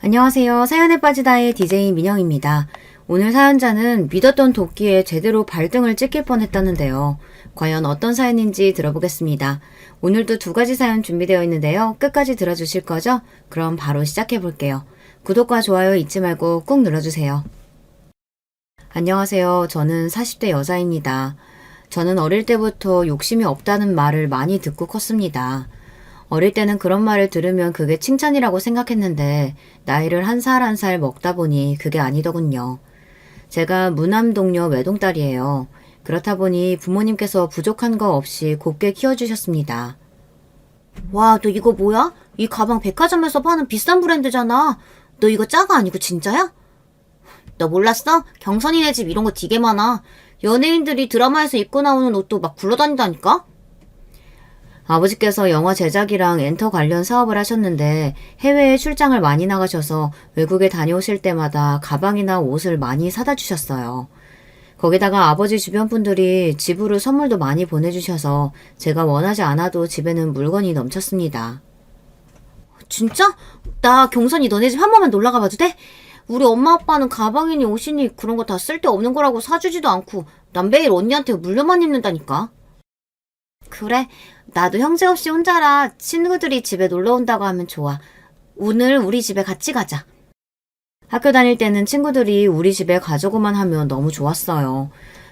안녕하세요. 사연에 빠지다의 DJ 민영입니다. 오늘 사연자는 믿었던 도끼에 제대로 발등을 찍힐 뻔했다는데요. 과연 어떤 사연인지 들어보겠습니다. 오늘도 두 가지 사연 준비되어 있는데요. 끝까지 들어주실 거죠? 그럼 바로 시작해 볼게요. 구독과 좋아요 잊지 말고 꾹 눌러주세요. 안녕하세요. 저는 40대 여자입니다. 저는 어릴 때부터 욕심이 없다는 말을 많이 듣고 컸습니다. 어릴 때는 그런 말을 들으면 그게 칭찬이라고 생각했는데 나이를 한 살 한 살 먹다 보니 그게 아니더군요. 제가 무남동녀 외동딸이에요. 그렇다 보니 부모님께서 부족한 거 없이 곱게 키워주셨습니다. 와, 너 이거 뭐야? 이 가방 백화점에서 파는 비싼 브랜드잖아. 너 이거 짜가 아니고 진짜야? 너 몰랐어? 경선이네 집 이런 거 되게 많아. 연예인들이 드라마에서 입고 나오는 옷도 막 굴러다닌다니까? 아버지께서 영화 제작이랑 엔터 관련 사업을 하셨는데 해외에 출장을 많이 나가셔서 외국에 다녀오실 때마다 가방이나 옷을 많이 사다 주셨어요. 거기다가 아버지 주변 분들이 집으로 선물도 많이 보내주셔서 제가 원하지 않아도 집에는 물건이 넘쳤습니다. 진짜? 나 경선이 너네 집 한 번만 놀러 가봐도 돼? 우리 엄마 아빠는 가방이니 옷이니 그런 거 다 쓸데없는 거라고 사주지도 않고 난 매일 언니한테 물려만 입는다니까. 그래, 나도 형제 없이 혼자라 친구들이 집에 놀러 온다고 하면 좋아. 오늘 우리 집에 같이 가자. 학교 다닐 때는 친구들이 우리 집에 가자고만 하면 너무 좋았어요.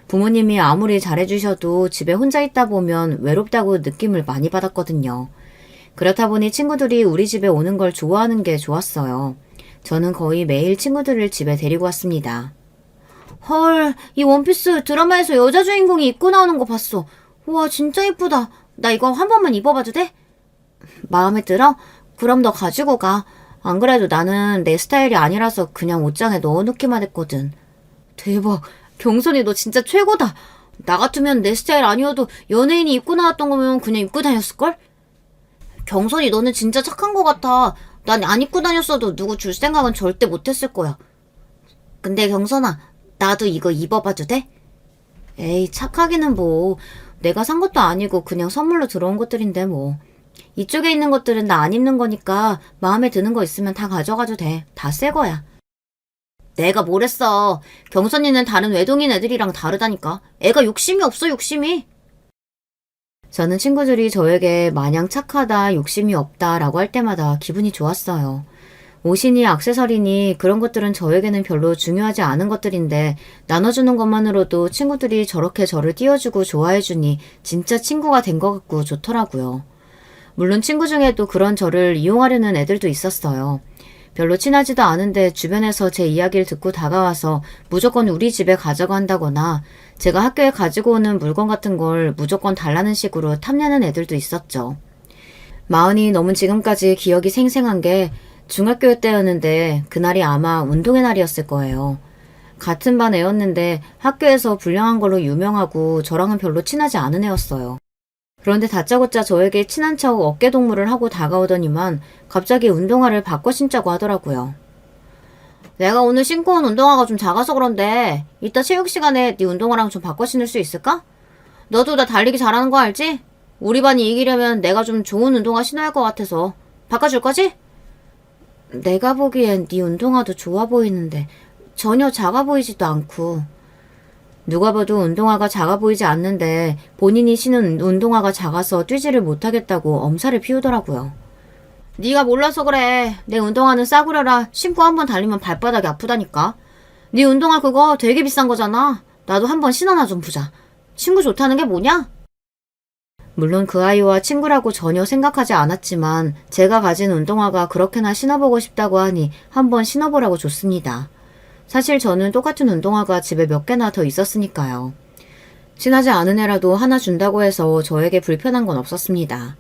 부모님이 아무리 잘해주셔도 집에 혼자 있다 보면 외롭다고 느낌을 많이 받았거든요. 그렇다 보니 친구들이 우리 집에 오는 걸 좋아하는 게 좋았어요. 저는 거의 매일 친구들을 집에 데리고 왔습니다. 헐, 이 원피스 드라마에서 여자 주인공이 입고 나오는 거 봤어. 우와, 진짜 예쁘다. 나 이거 한 번만 입어봐도 돼? 마음에 들어? 그럼 너 가지고 가. 안 그래도 나는 내 스타일이 아니라서 그냥 옷장에 넣어놓기만 했거든. 대박. 경선이 너 진짜 최고다. 나 같으면 내 스타일 아니어도 연예인이 입고 나왔던 거면 그냥 입고 다녔을걸? 경선이 너는 진짜 착한 거 같아. 난 안 입고 다녔어도 누구 줄 생각은 절대 못했을 거야. 근데 경선아, 나도 이거 입어봐도 돼? 에이, 착하기는 뭐. 내가 산 것도 아니고 그냥 선물로 들어온 것들인데 뭐. 이쪽에 있는 것들은 나 안 입는 거니까 마음에 드는 거 있으면 다 가져가도 돼. 다 새 거야. 내가 뭘 했어. 경선이는 다른 외동인 애들이랑 다르다니까. 애가 욕심이 없어, 욕심이. 저는 친구들이 저에게 마냥 착하다, 욕심이 없다라고 할 때마다 기분이 좋았어요. 옷이니 액세서리니 그런 것들은 저에게는 별로 중요하지 않은 것들인데 나눠주는 것만으로도 친구들이 저렇게 저를 띄워주고 좋아해주니 진짜 친구가 된 것 같고 좋더라고요. 물론 친구 중에도 그런 저를 이용하려는 애들도 있었어요. 별로 친하지도 않은데 주변에서 제 이야기를 듣고 다가와서 무조건 우리 집에 가져간다거나 제가 학교에 가지고 오는 물건 같은 걸 무조건 달라는 식으로 탐내는 애들도 있었죠. 마흔이 넘은 지금까지 기억이 생생한 게 중학교 때였는데 그날이 아마 운동의 날이었을 거예요. 같은 반 애였는데 학교에서 불량한 걸로 유명하고 저랑은 별로 친하지 않은 애였어요. 그런데 다짜고짜 저에게 친한 척 어깨동무를 하고 다가오더니만 갑자기 운동화를 바꿔 신자고 하더라고요. 내가 오늘 신고 온 운동화가 좀 작아서 그런데 이따 체육 시간에 네 운동화랑 좀 바꿔 신을 수 있을까? 너도 나 달리기 잘하는 거 알지? 우리 반이 이기려면 내가 좀 좋은 운동화 신어야 할 것 같아서 바꿔줄 거지? 내가 보기엔 네 운동화도 좋아 보이는데 전혀 작아 보이지도 않고. 누가 봐도 운동화가 작아 보이지 않는데 본인이 신은 운동화가 작아서 뛰지를 못하겠다고 엄살을 피우더라고요. 네가 몰라서 그래. 내 운동화는 싸구려라. 신고 한번 달리면 발바닥이 아프다니까. 네 운동화 그거 되게 비싼 거잖아. 나도 한번 신어나 좀 보자. 친구 좋다는 게 뭐냐? 물론 그 아이와 친구라고 전혀 생각하지 않았지만 제가 가진 운동화가 그렇게나 신어보고 싶다고 하니 한번 신어보라고 줬습니다. 사실 저는 똑같은 운동화가 집에 몇 개나 더 있었으니까요. 친하지 않은 애라도 하나 준다고 해서 저에게 불편한 건 없었습니다.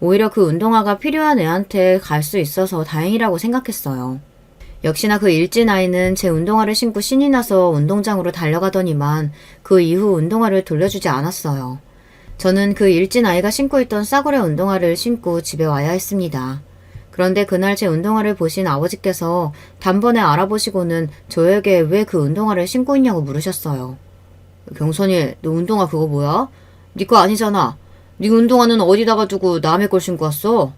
오히려 그 운동화가 필요한 애한테 갈 수 있어서 다행이라고 생각했어요. 역시나 그 일진 아이는 제 운동화를 신고 신이 나서 운동장으로 달려가더니만 그 이후 운동화를 돌려주지 않았어요. 저는 그 일진 아이가 신고 있던 싸구려 운동화를 신고 집에 와야 했습니다. 그런데 그날 제 운동화를 보신 아버지께서 단번에 알아보시고는 저에게 왜 그 운동화를 신고 있냐고 물으셨어요. 경선이, 너 운동화 그거 뭐야? 네 거 아니잖아. 네 운동화는 어디다가 두고 남의 걸 신고 왔어?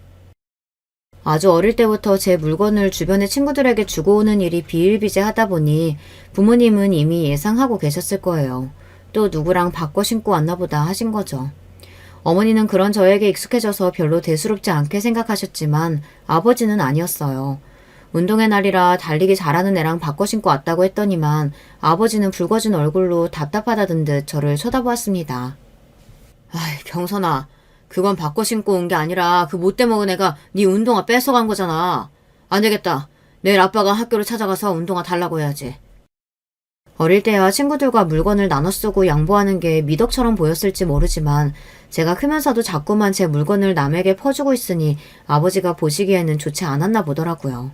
아주 어릴 때부터 제 물건을 주변의 친구들에게 주고 오는 일이 비일비재하다 보니 부모님은 이미 예상하고 계셨을 거예요. 또 누구랑 바꿔 신고 왔나 보다 하신 거죠. 어머니는 그런 저에게 익숙해져서 별로 대수롭지 않게 생각하셨지만 아버지는 아니었어요. 운동의 날이라 달리기 잘하는 애랑 바꿔 신고 왔다고 했더니만 아버지는 붉어진 얼굴로 답답하다던 듯 저를 쳐다보았습니다. 아이, 경선아. 그건 바꿔 신고 온 게 아니라 그 못돼 먹은 애가 네 운동화 뺏어간 거잖아. 안 되겠다. 내일 아빠가 학교를 찾아가서 운동화 달라고 해야지. 어릴 때야 친구들과 물건을 나눠 쓰고 양보하는 게 미덕처럼 보였을지 모르지만 제가 크면서도 자꾸만 제 물건을 남에게 퍼주고 있으니 아버지가 보시기에는 좋지 않았나 보더라고요.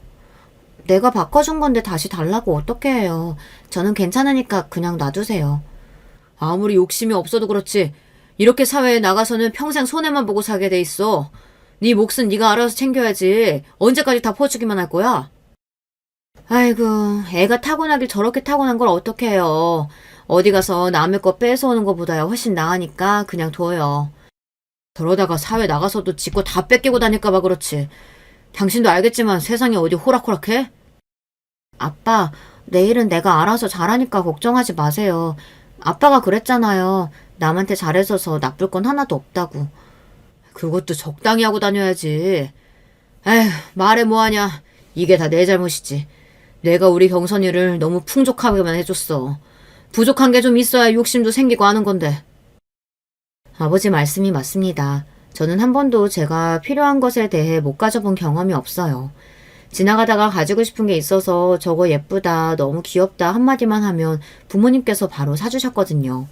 내가 바꿔준 건데 다시 달라고 어떻게 해요. 저는 괜찮으니까 그냥 놔두세요. 아무리 욕심이 없어도 그렇지. 이렇게 사회에 나가서는 평생 손해만 보고 살게 돼 있어. 네 몫은 네가 알아서 챙겨야지. 언제까지 다 퍼주기만 할 거야? 아이고, 애가 타고나길 저렇게 타고난 걸 어떻게 해요. 어디 가서 남의 거 뺏어오는 것보다야 훨씬 나으니까 그냥 둬요. 그러다가 사회 나가서도 지 거 다 뺏기고 다닐까봐 그렇지. 당신도 알겠지만 세상이 어디 호락호락해? 아빠, 내일은 내가 알아서 잘하니까 걱정하지 마세요. 아빠가 그랬잖아요. 남한테 잘해줘서 나쁠 건 하나도 없다고. 그것도 적당히 하고 다녀야지. 에휴, 말해 뭐하냐. 이게 다 내 잘못이지. 내가 우리 경선이를 너무 풍족하게만 해줬어. 부족한 게 좀 있어야 욕심도 생기고 하는 건데. 아버지 말씀이 맞습니다. 저는 한 번도 제가 필요한 것에 대해 못 가져본 경험이 없어요. 지나가다가 가지고 싶은 게 있어서 저거 예쁘다, 너무 귀엽다 한마디만 하면 부모님께서 바로 사주셨거든요.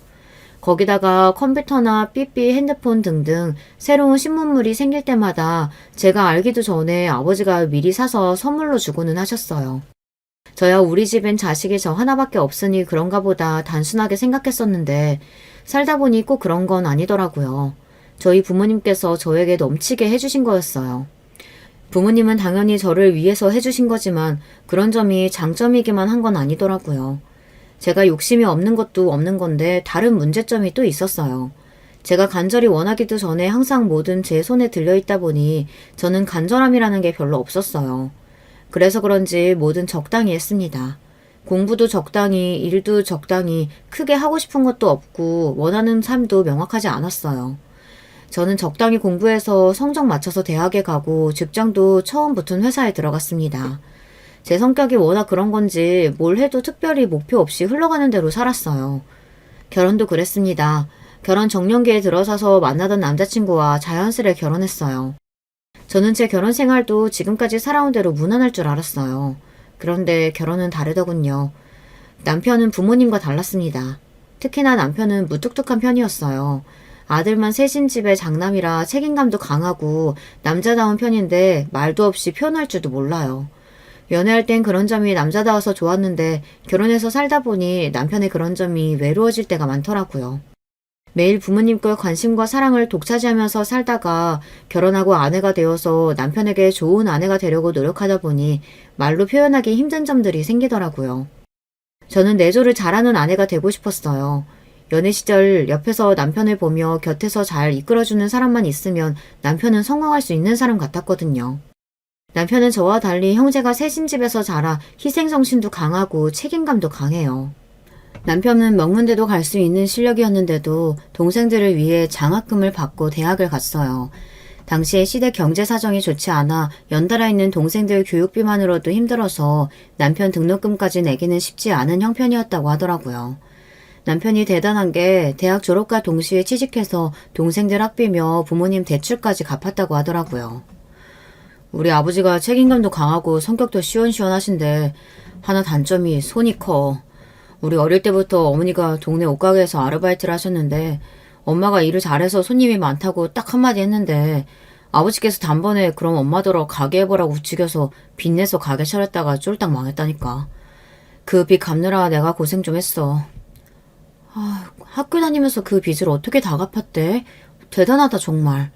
거기다가 컴퓨터나 삐삐, 핸드폰 등등 새로운 신문물이 생길 때마다 제가 알기도 전에 아버지가 미리 사서 선물로 주고는 하셨어요. 저야 우리 집엔 자식이 저 하나밖에 없으니 그런가 보다 단순하게 생각했었는데 살다 보니 꼭 그런 건 아니더라고요. 저희 부모님께서 저에게 넘치게 해주신 거였어요. 부모님은 당연히 저를 위해서 해주신 거지만 그런 점이 장점이기만 한 건 아니더라고요. 제가 욕심이 없는 것도 없는 건데 다른 문제점이 또 있었어요. 제가 간절히 원하기도 전에 항상 뭐든 제 손에 들려있다 보니 저는 간절함이라는 게 별로 없었어요. 그래서 그런지 뭐든 적당히 했습니다. 공부도 적당히, 일도 적당히, 크게 하고 싶은 것도 없고 원하는 삶도 명확하지 않았어요. 저는 적당히 공부해서 성적 맞춰서 대학에 가고 직장도 처음 붙은 회사에 들어갔습니다. 제 성격이 워낙 그런 건지 뭘 해도 특별히 목표 없이 흘러가는 대로 살았어요. 결혼도 그랬습니다. 결혼 정년기에 들어서서 만나던 남자친구와 자연스레 결혼했어요. 저는 제 결혼 생활도 지금까지 살아온 대로 무난할 줄 알았어요. 그런데 결혼은 다르더군요. 남편은 부모님과 달랐습니다. 특히나 남편은 무뚝뚝한 편이었어요. 아들만 셋인 집의 장남이라 책임감도 강하고 남자다운 편인데 말도 없이 표현할 줄도 몰라요. 연애할 땐 그런 점이 남자다워서 좋았는데 결혼해서 살다 보니 남편의 그런 점이 외로워질 때가 많더라고요. 매일 부모님과 관심과 사랑을 독차지하면서 살다가 결혼하고 아내가 되어서 남편에게 좋은 아내가 되려고 노력하다 보니 말로 표현하기 힘든 점들이 생기더라고요. 저는 내조를 잘하는 아내가 되고 싶었어요. 연애 시절 옆에서 남편을 보며 곁에서 잘 이끌어주는 사람만 있으면 남편은 성공할 수 있는 사람 같았거든요. 남편은 저와 달리 형제가 셋인 집에서 자라 희생정신도 강하고 책임감도 강해요. 남편은 명문대도 갈 수 있는 실력이었는데도 동생들을 위해 장학금을 받고 대학을 갔어요. 당시에 시대 경제 사정이 좋지 않아 연달아 있는 동생들 교육비만으로도 힘들어서 남편 등록금까지 내기는 쉽지 않은 형편이었다고 하더라고요. 남편이 대단한 게 대학 졸업과 동시에 취직해서 동생들 학비며 부모님 대출까지 갚았다고 하더라고요. 우리 아버지가 책임감도 강하고 성격도 시원시원하신데 하나 단점이 손이 커. 우리 어릴 때부터 어머니가 동네 옷가게에서 아르바이트를 하셨는데 엄마가 일을 잘해서 손님이 많다고 딱 한마디 했는데 아버지께서 단번에 그럼 엄마더러 가게 해보라고 부추겨서 빚내서 가게 차렸다가 쫄딱 망했다니까. 그 빚 갚느라 내가 고생 좀 했어. 학교 다니면서 그 빚을 어떻게 다 갚았대? 대단하다 정말.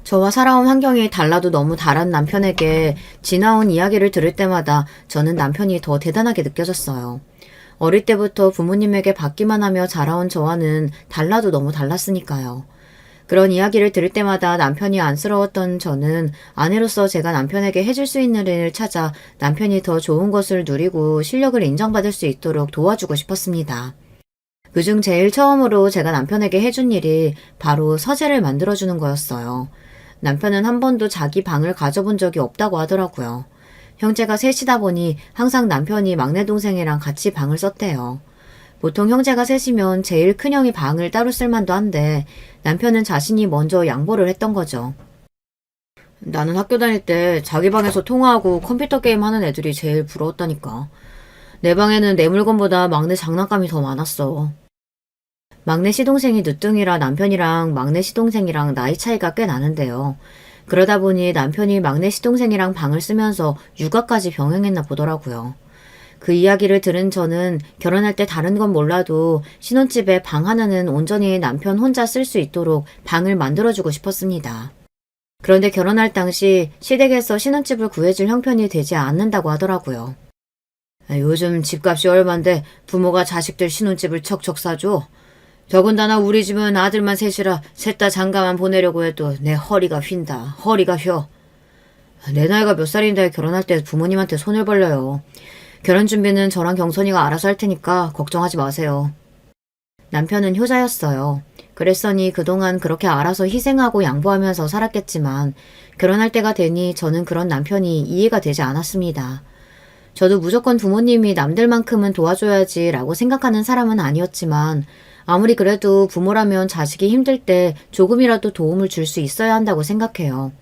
저와 살아온 환경이 달라도 너무 다른 남편에게 지나온 이야기를 들을 때마다 저는 남편이 더 대단하게 느껴졌어요. 어릴 때부터 부모님에게 받기만 하며 자라온 저와는 달라도 너무 달랐으니까요. 그런 이야기를 들을 때마다 남편이 안쓰러웠던 저는 아내로서 제가 남편에게 해줄 수 있는 일을 찾아 남편이 더 좋은 것을 누리고 실력을 인정받을 수 있도록 도와주고 싶었습니다. 그중 제일 처음으로 제가 남편에게 해준 일이 바로 서재를 만들어주는 거였어요. 남편은 한 번도 자기 방을 가져본 적이 없다고 하더라고요. 형제가 셋이다 보니 항상 남편이 막내 동생이랑 같이 방을 썼대요. 보통 형제가 셋이면 제일 큰 형이 방을 따로 쓸 만도 한데 남편은 자신이 먼저 양보를 했던 거죠. 나는 학교 다닐 때 자기 방에서 통화하고 컴퓨터 게임 하는 애들이 제일 부러웠다니까. 내 방에는 내 물건보다 막내 장난감이 더 많았어. 막내 시동생이 늦둥이라 남편이랑 막내 시동생이랑 나이 차이가 꽤 나는데요. 그러다 보니 남편이 막내 시동생이랑 방을 쓰면서 육아까지 병행했나 보더라고요. 그 이야기를 들은 저는 결혼할 때 다른 건 몰라도 신혼집에 방 하나는 온전히 남편 혼자 쓸 수 있도록 방을 만들어주고 싶었습니다. 그런데 결혼할 당시 시댁에서 신혼집을 구해줄 형편이 되지 않는다고 하더라고요. 요즘 집값이 얼만데 부모가 자식들 신혼집을 척척 사줘. 더군다나 우리 집은 아들만 셋이라 셋 다 장가만 보내려고 해도 내 허리가 휜다. 허리가 휘어. 내 나이가 몇 살인데 결혼할 때 부모님한테 손을 벌려요. 결혼 준비는 저랑 경선이가 알아서 할 테니까 걱정하지 마세요. 남편은 효자였어요. 그랬으니 그동안 그렇게 알아서 희생하고 양보하면서 살았겠지만 결혼할 때가 되니 저는 그런 남편이 이해가 되지 않았습니다. 저도 무조건 부모님이 남들만큼은 도와줘야지 라고 생각하는 사람은 아니었지만 아무리 그래도 부모라면 자식이 힘들 때 조금이라도 도움을 줄 수 있어야 한다고 생각해요.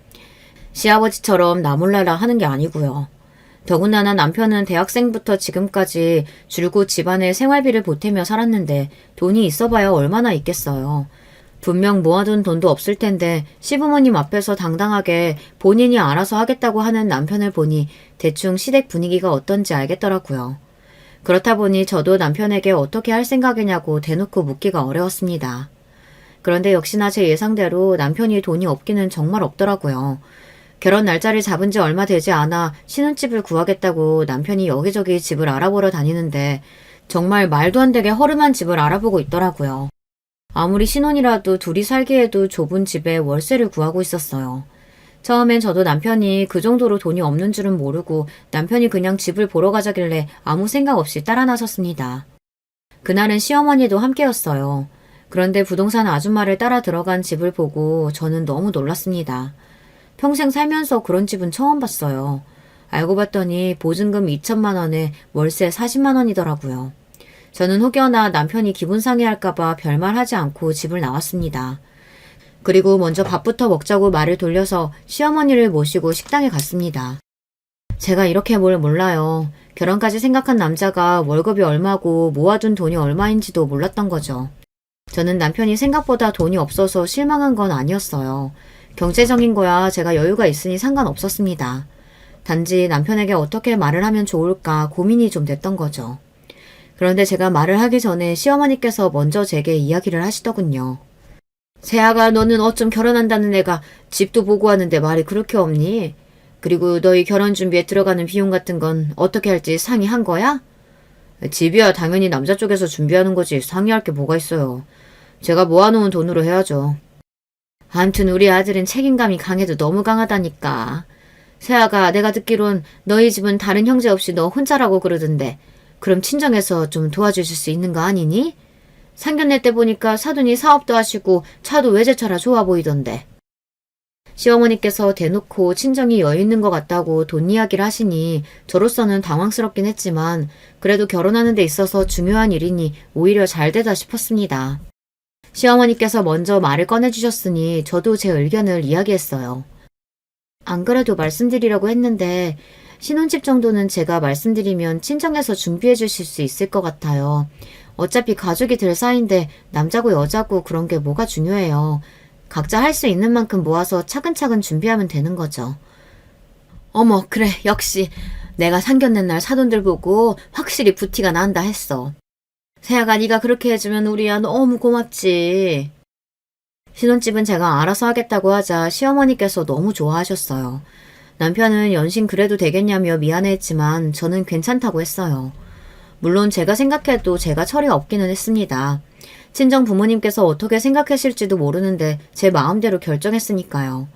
시아버지처럼 나 몰라라 하는 게 아니고요. 더군다나 남편은 대학생부터 지금까지 줄곧 집안의 생활비를 보태며 살았는데 돈이 있어봐야 얼마나 있겠어요. 분명 모아둔 돈도 없을 텐데 시부모님 앞에서 당당하게 본인이 알아서 하겠다고 하는 남편을 보니 대충 시댁 분위기가 어떤지 알겠더라고요. 그렇다 보니 저도 남편에게 어떻게 할 생각이냐고 대놓고 묻기가 어려웠습니다. 그런데 역시나 제 예상대로 남편이 돈이 없기는 정말 없더라고요. 결혼 날짜를 잡은 지 얼마 되지 않아 신혼집을 구하겠다고 남편이 여기저기 집을 알아보러 다니는데 정말 말도 안 되게 허름한 집을 알아보고 있더라고요. 아무리 신혼이라도 둘이 살기에도 좁은 집에 월세를 구하고 있었어요. 처음엔 저도 남편이 그 정도로 돈이 없는 줄은 모르고 남편이 그냥 집을 보러 가자길래 아무 생각 없이 따라 나섰습니다. 그날은 시어머니도 함께였어요. 그런데 부동산 아줌마를 따라 들어간 집을 보고 저는 너무 놀랐습니다. 평생 살면서 그런 집은 처음 봤어요. 알고 봤더니 보증금 2천만 원에 월세 40만 원이더라고요. 저는 혹여나 남편이 기분 상해할까봐 별말 하지 않고 집을 나왔습니다. 그리고 먼저 밥부터 먹자고 말을 돌려서 시어머니를 모시고 식당에 갔습니다. 제가 이렇게 뭘 몰라요. 결혼까지 생각한 남자가 월급이 얼마고 모아둔 돈이 얼마인지도 몰랐던 거죠. 저는 남편이 생각보다 돈이 없어서 실망한 건 아니었어요. 경제적인 거야 제가 여유가 있으니 상관없었습니다. 단지 남편에게 어떻게 말을 하면 좋을까 고민이 좀 됐던 거죠. 그런데 제가 말을 하기 전에 시어머니께서 먼저 제게 이야기를 하시더군요. 세아가 너는 어쩜 결혼한다는 애가 집도 보고 하는데 말이 그렇게 없니? 그리고 너희 결혼 준비에 들어가는 비용 같은 건 어떻게 할지 상의한 거야? 집이야 당연히 남자 쪽에서 준비하는 거지 상의할 게 뭐가 있어요. 제가 모아놓은 돈으로 해야죠. 암튼 우리 아들은 책임감이 강해도 너무 강하다니까. 세아가 내가 듣기론 너희 집은 다른 형제 없이 너 혼자라고 그러던데 그럼 친정에서 좀 도와주실 수 있는 거 아니니? 상견례 때 보니까 사돈이 사업도 하시고 차도 외제차라 좋아 보이던데. 시어머니께서 대놓고 친정이 여유있는 것 같다고 돈 이야기를 하시니 저로서는 당황스럽긴 했지만 그래도 결혼하는 데 있어서 중요한 일이니 오히려 잘 되다 싶었습니다. 시어머니께서 먼저 말을 꺼내주셨으니 저도 제 의견을 이야기했어요. 안 그래도 말씀드리려고 했는데 신혼집 정도는 제가 말씀드리면 친정에서 준비해 주실 수 있을 것 같아요. 어차피 가족이 될 사이인데 남자고 여자고 그런 게 뭐가 중요해요. 각자 할 수 있는 만큼 모아서 차근차근 준비하면 되는 거죠. 어머 그래 역시 내가 상견례 날 사돈들 보고 확실히 부티가 난다 했어. 세아가 네가 그렇게 해주면 우리야 너무 고맙지. 신혼집은 제가 알아서 하겠다고 하자 시어머니께서 너무 좋아하셨어요. 남편은 연신 그래도 되겠냐며 미안해했지만 저는 괜찮다고 했어요. 물론 제가 생각해도 제가 철이 없기는 했습니다. 친정 부모님께서 어떻게 생각하실지도 모르는데 제 마음대로 결정했으니까요.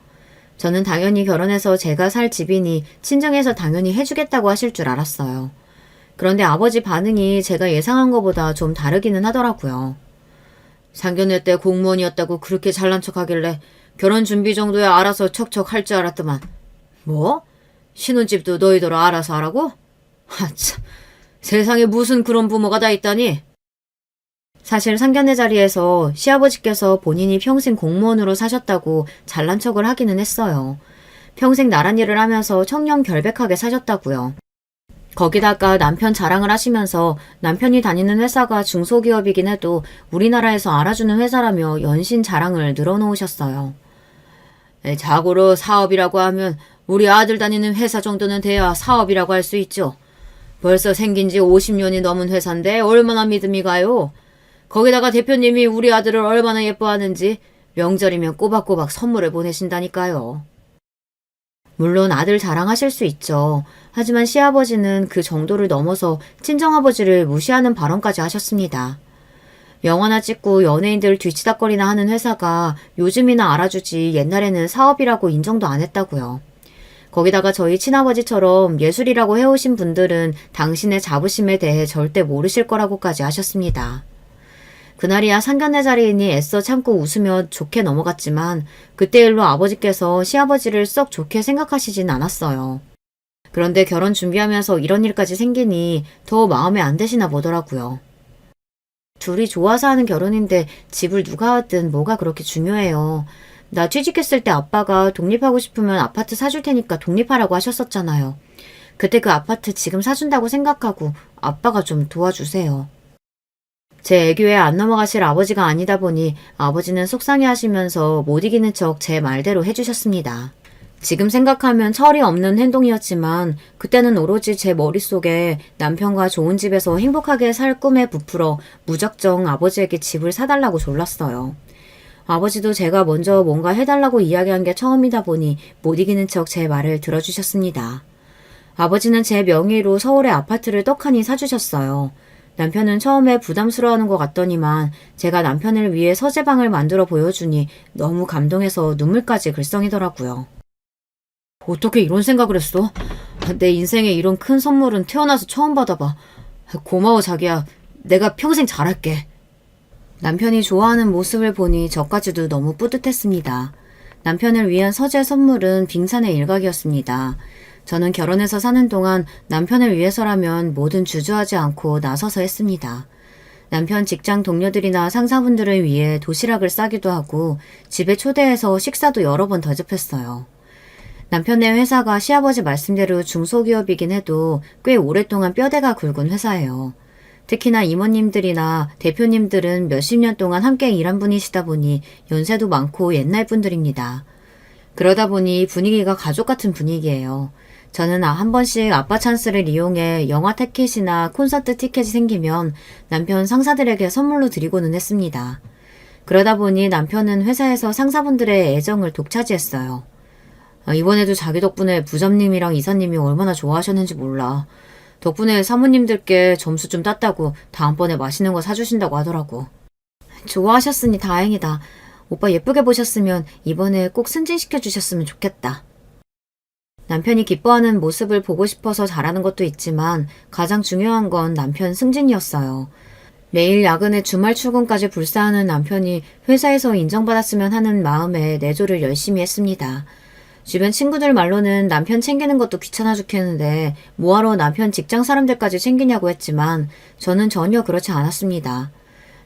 저는 당연히 결혼해서 제가 살 집이니 친정에서 당연히 해주겠다고 하실 줄 알았어요. 그런데 아버지 반응이 제가 예상한 것보다 좀 다르기는 하더라고요. 상견례 때 공무원이었다고 그렇게 잘난 척하길래 결혼 준비 정도야 알아서 척척 할 줄 알았더만. 뭐? 신혼집도 너희들 알아서 하라고? 하참, 세상에 무슨 그런 부모가 다 있다니? 사실 상견례 자리에서 시아버지께서 본인이 평생 공무원으로 사셨다고 잘난 척을 하기는 했어요. 평생 나란 일을 하면서 청렴 결백하게 사셨다고요. 거기다가 남편 자랑을 하시면서 남편이 다니는 회사가 중소기업이긴 해도 우리나라에서 알아주는 회사라며 연신 자랑을 늘어놓으셨어요. 자고로 사업이라고 하면 우리 아들 다니는 회사 정도는 돼야 사업이라고 할 수 있죠. 벌써 생긴 지 50년이 넘은 회사인데 얼마나 믿음이 가요. 거기다가 대표님이 우리 아들을 얼마나 예뻐하는지 명절이면 꼬박꼬박 선물을 보내신다니까요. 물론 아들 자랑하실 수 있죠. 하지만 시아버지는 그 정도를 넘어서 친정아버지를 무시하는 발언까지 하셨습니다. 영화나 찍고 연예인들 뒤치다거리나 하는 회사가 요즘이나 알아주지 옛날에는 사업이라고 인정도 안 했다고요. 거기다가 저희 친아버지처럼 예술이라고 해오신 분들은 당신의 자부심에 대해 절대 모르실 거라고까지 하셨습니다. 그날이야 상견례 자리이니 애써 참고 웃으며 좋게 넘어갔지만 그때 일로 아버지께서 시아버지를 썩 좋게 생각하시진 않았어요. 그런데 결혼 준비하면서 이런 일까지 생기니 더 마음에 안 드시나 보더라고요. 둘이 좋아서 하는 결혼인데 집을 누가 하든 뭐가 그렇게 중요해요. 나 취직했을 때 아빠가 독립하고 싶으면 아파트 사줄 테니까 독립하라고 하셨었잖아요. 그때 그 아파트 지금 사준다고 생각하고 아빠가 좀 도와주세요. 제 애교에 안 넘어가실 아버지가 아니다 보니 아버지는 속상해 하시면서 못 이기는 척 제 말대로 해주셨습니다. 지금 생각하면 철이 없는 행동이었지만 그때는 오로지 제 머릿속에 남편과 좋은 집에서 행복하게 살 꿈에 부풀어 무작정 아버지에게 집을 사달라고 졸랐어요. 아버지도 제가 먼저 뭔가 해달라고 이야기한 게 처음이다 보니 못 이기는 척 제 말을 들어주셨습니다. 아버지는 제 명의로 서울에 아파트를 떡하니 사주셨어요. 남편은 처음에 부담스러워하는 것 같더니만 제가 남편을 위해 서재방을 만들어 보여주니 너무 감동해서 눈물까지 글썽이더라고요. 어떻게 이런 생각을 했어? 내 인생에 이런 큰 선물은 태어나서 처음 받아봐. 고마워 자기야. 내가 평생 잘할게. 남편이 좋아하는 모습을 보니 저까지도 너무 뿌듯했습니다. 남편을 위한 서재 선물은 빙산의 일각이었습니다. 저는 결혼해서 사는 동안 남편을 위해서라면 뭐든 주저하지 않고 나서서 했습니다. 남편 직장 동료들이나 상사분들을 위해 도시락을 싸기도 하고 집에 초대해서 식사도 여러 번 대접했어요. 남편네 회사가 시아버지 말씀대로 중소기업이긴 해도 꽤 오랫동안 뼈대가 굵은 회사예요. 특히나 이모님들이나 대표님들은 몇십 년 동안 함께 일한 분이시다 보니 연세도 많고 옛날 분들입니다. 그러다 보니 분위기가 가족 같은 분위기예요. 저는 한 번씩 아빠 찬스를 이용해 영화 티켓이나 콘서트 티켓이 생기면 남편 상사들에게 선물로 드리고는 했습니다. 그러다 보니 남편은 회사에서 상사분들의 애정을 독차지했어요. 이번에도 자기 덕분에 부장님이랑 이사님이 얼마나 좋아하셨는지 몰라. 덕분에 사모님들께 점수 좀 땄다고 다음번에 맛있는 거 사주신다고 하더라고. 좋아하셨으니 다행이다. 오빠 예쁘게 보셨으면 이번에 꼭 승진시켜 주셨으면 좋겠다. 남편이 기뻐하는 모습을 보고 싶어서 잘하는 것도 있지만 가장 중요한 건 남편 승진이었어요. 매일 야근에 주말 출근까지 불사하는 남편이 회사에서 인정받았으면 하는 마음에 내조를 열심히 했습니다. 주변 친구들 말로는 남편 챙기는 것도 귀찮아 죽겠는데 뭐하러 남편 직장 사람들까지 챙기냐고 했지만 저는 전혀 그렇지 않았습니다.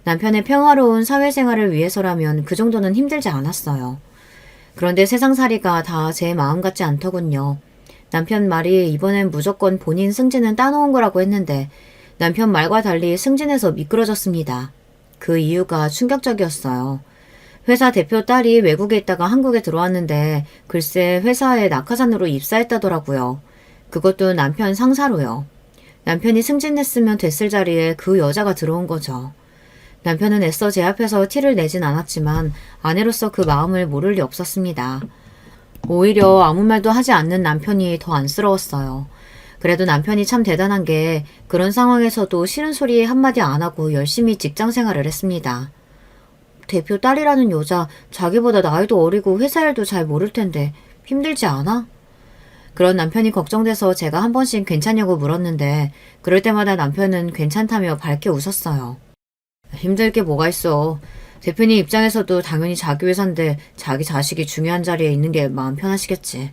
남편의 평화로운 사회생활을 위해서라면 그 정도는 힘들지 않았어요. 그런데 세상살이가 다 제 마음 같지 않더군요. 남편 말이 이번엔 무조건 본인 승진은 따놓은 거라고 했는데 남편 말과 달리 승진해서 미끄러졌습니다. 그 이유가 충격적이었어요. 회사 대표 딸이 외국에 있다가 한국에 들어왔는데 글쎄 회사에 낙하산으로 입사했다더라고요. 그것도 남편 상사로요. 남편이 승진했으면 됐을 자리에 그 여자가 들어온 거죠. 남편은 애써 제 앞에서 티를 내진 않았지만 아내로서 그 마음을 모를 리 없었습니다. 오히려 아무 말도 하지 않는 남편이 더 안쓰러웠어요. 그래도 남편이 참 대단한 게 그런 상황에서도 싫은 소리 한마디 안 하고 열심히 직장 생활을 했습니다. 대표 딸이라는 여자, 자기보다 나이도 어리고 회사 일도 잘 모를 텐데 힘들지 않아? 그런 남편이 걱정돼서 제가 한 번씩 괜찮냐고 물었는데 그럴 때마다 남편은 괜찮다며 밝게 웃었어요. 힘들 게 뭐가 있어. 대표님 입장에서도 당연히 자기 회사인데 자기 자식이 중요한 자리에 있는 게 마음 편하시겠지.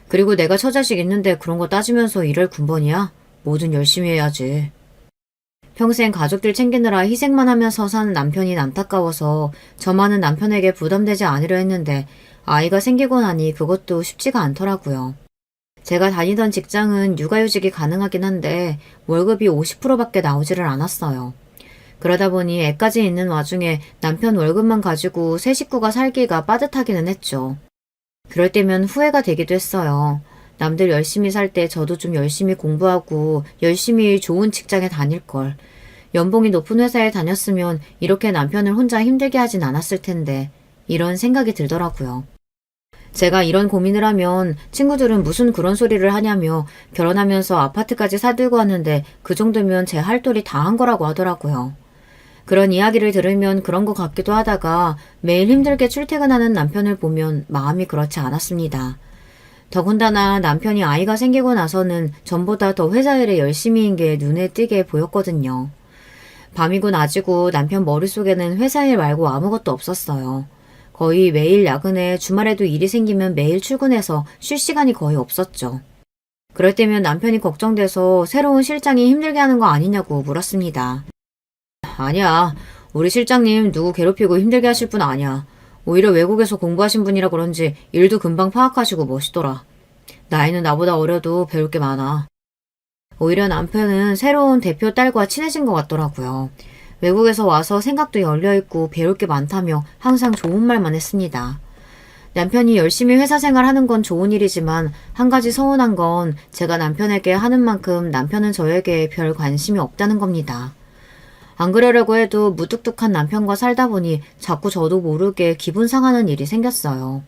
그리고 내가 처자식 있는데 그런 거 따지면서 일할 군번이야? 뭐든 열심히 해야지. 평생 가족들 챙기느라 희생만 하면서 사는 남편이 안타까워서 저만은 남편에게 부담되지 않으려 했는데 아이가 생기고 나니 그것도 쉽지가 않더라고요. 제가 다니던 직장은 육아휴직이 가능하긴 한데 월급이 50%밖에 나오지를 않았어요. 그러다 보니 애까지 있는 와중에 남편 월급만 가지고 세 식구가 살기가 빠듯하기는 했죠. 그럴 때면 후회가 되기도 했어요. 남들 열심히 살 때 저도 좀 열심히 공부하고 열심히 좋은 직장에 다닐 걸. 연봉이 높은 회사에 다녔으면 이렇게 남편을 혼자 힘들게 하진 않았을 텐데 이런 생각이 들더라고요. 제가 이런 고민을 하면 친구들은 무슨 그런 소리를 하냐며 결혼하면서 아파트까지 사들고 왔는데 그 정도면 제 할 도리 다 한 거라고 하더라고요. 그런 이야기를 들으면 그런 것 같기도 하다가 매일 힘들게 출퇴근하는 남편을 보면 마음이 그렇지 않았습니다. 더군다나 남편이 아이가 생기고 나서는 전보다 더 회사 일에 열심히인 게 눈에 띄게 보였거든요. 밤이고 낮이고 남편 머릿속에는 회사 일 말고 아무것도 없었어요. 거의 매일 야근에 주말에도 일이 생기면 매일 출근해서 쉴 시간이 거의 없었죠. 그럴 때면 남편이 걱정돼서 새로운 실장이 힘들게 하는 거 아니냐고 물었습니다. 아니야. 우리 실장님 누구 괴롭히고 힘들게 하실 분 아니야. 오히려 외국에서 공부하신 분이라 그런지 일도 금방 파악하시고 멋있더라. 나이는 나보다 어려도 배울 게 많아. 오히려 남편은 새로운 대표 딸과 친해진 것 같더라고요. 외국에서 와서 생각도 열려있고 배울 게 많다며 항상 좋은 말만 했습니다. 남편이 열심히 회사 생활하는 건 좋은 일이지만 한 가지 서운한 건 제가 남편에게 하는 만큼 남편은 저에게 별 관심이 없다는 겁니다. 안 그러려고 해도 무뚝뚝한 남편과 살다 보니 자꾸 저도 모르게 기분 상하는 일이 생겼어요.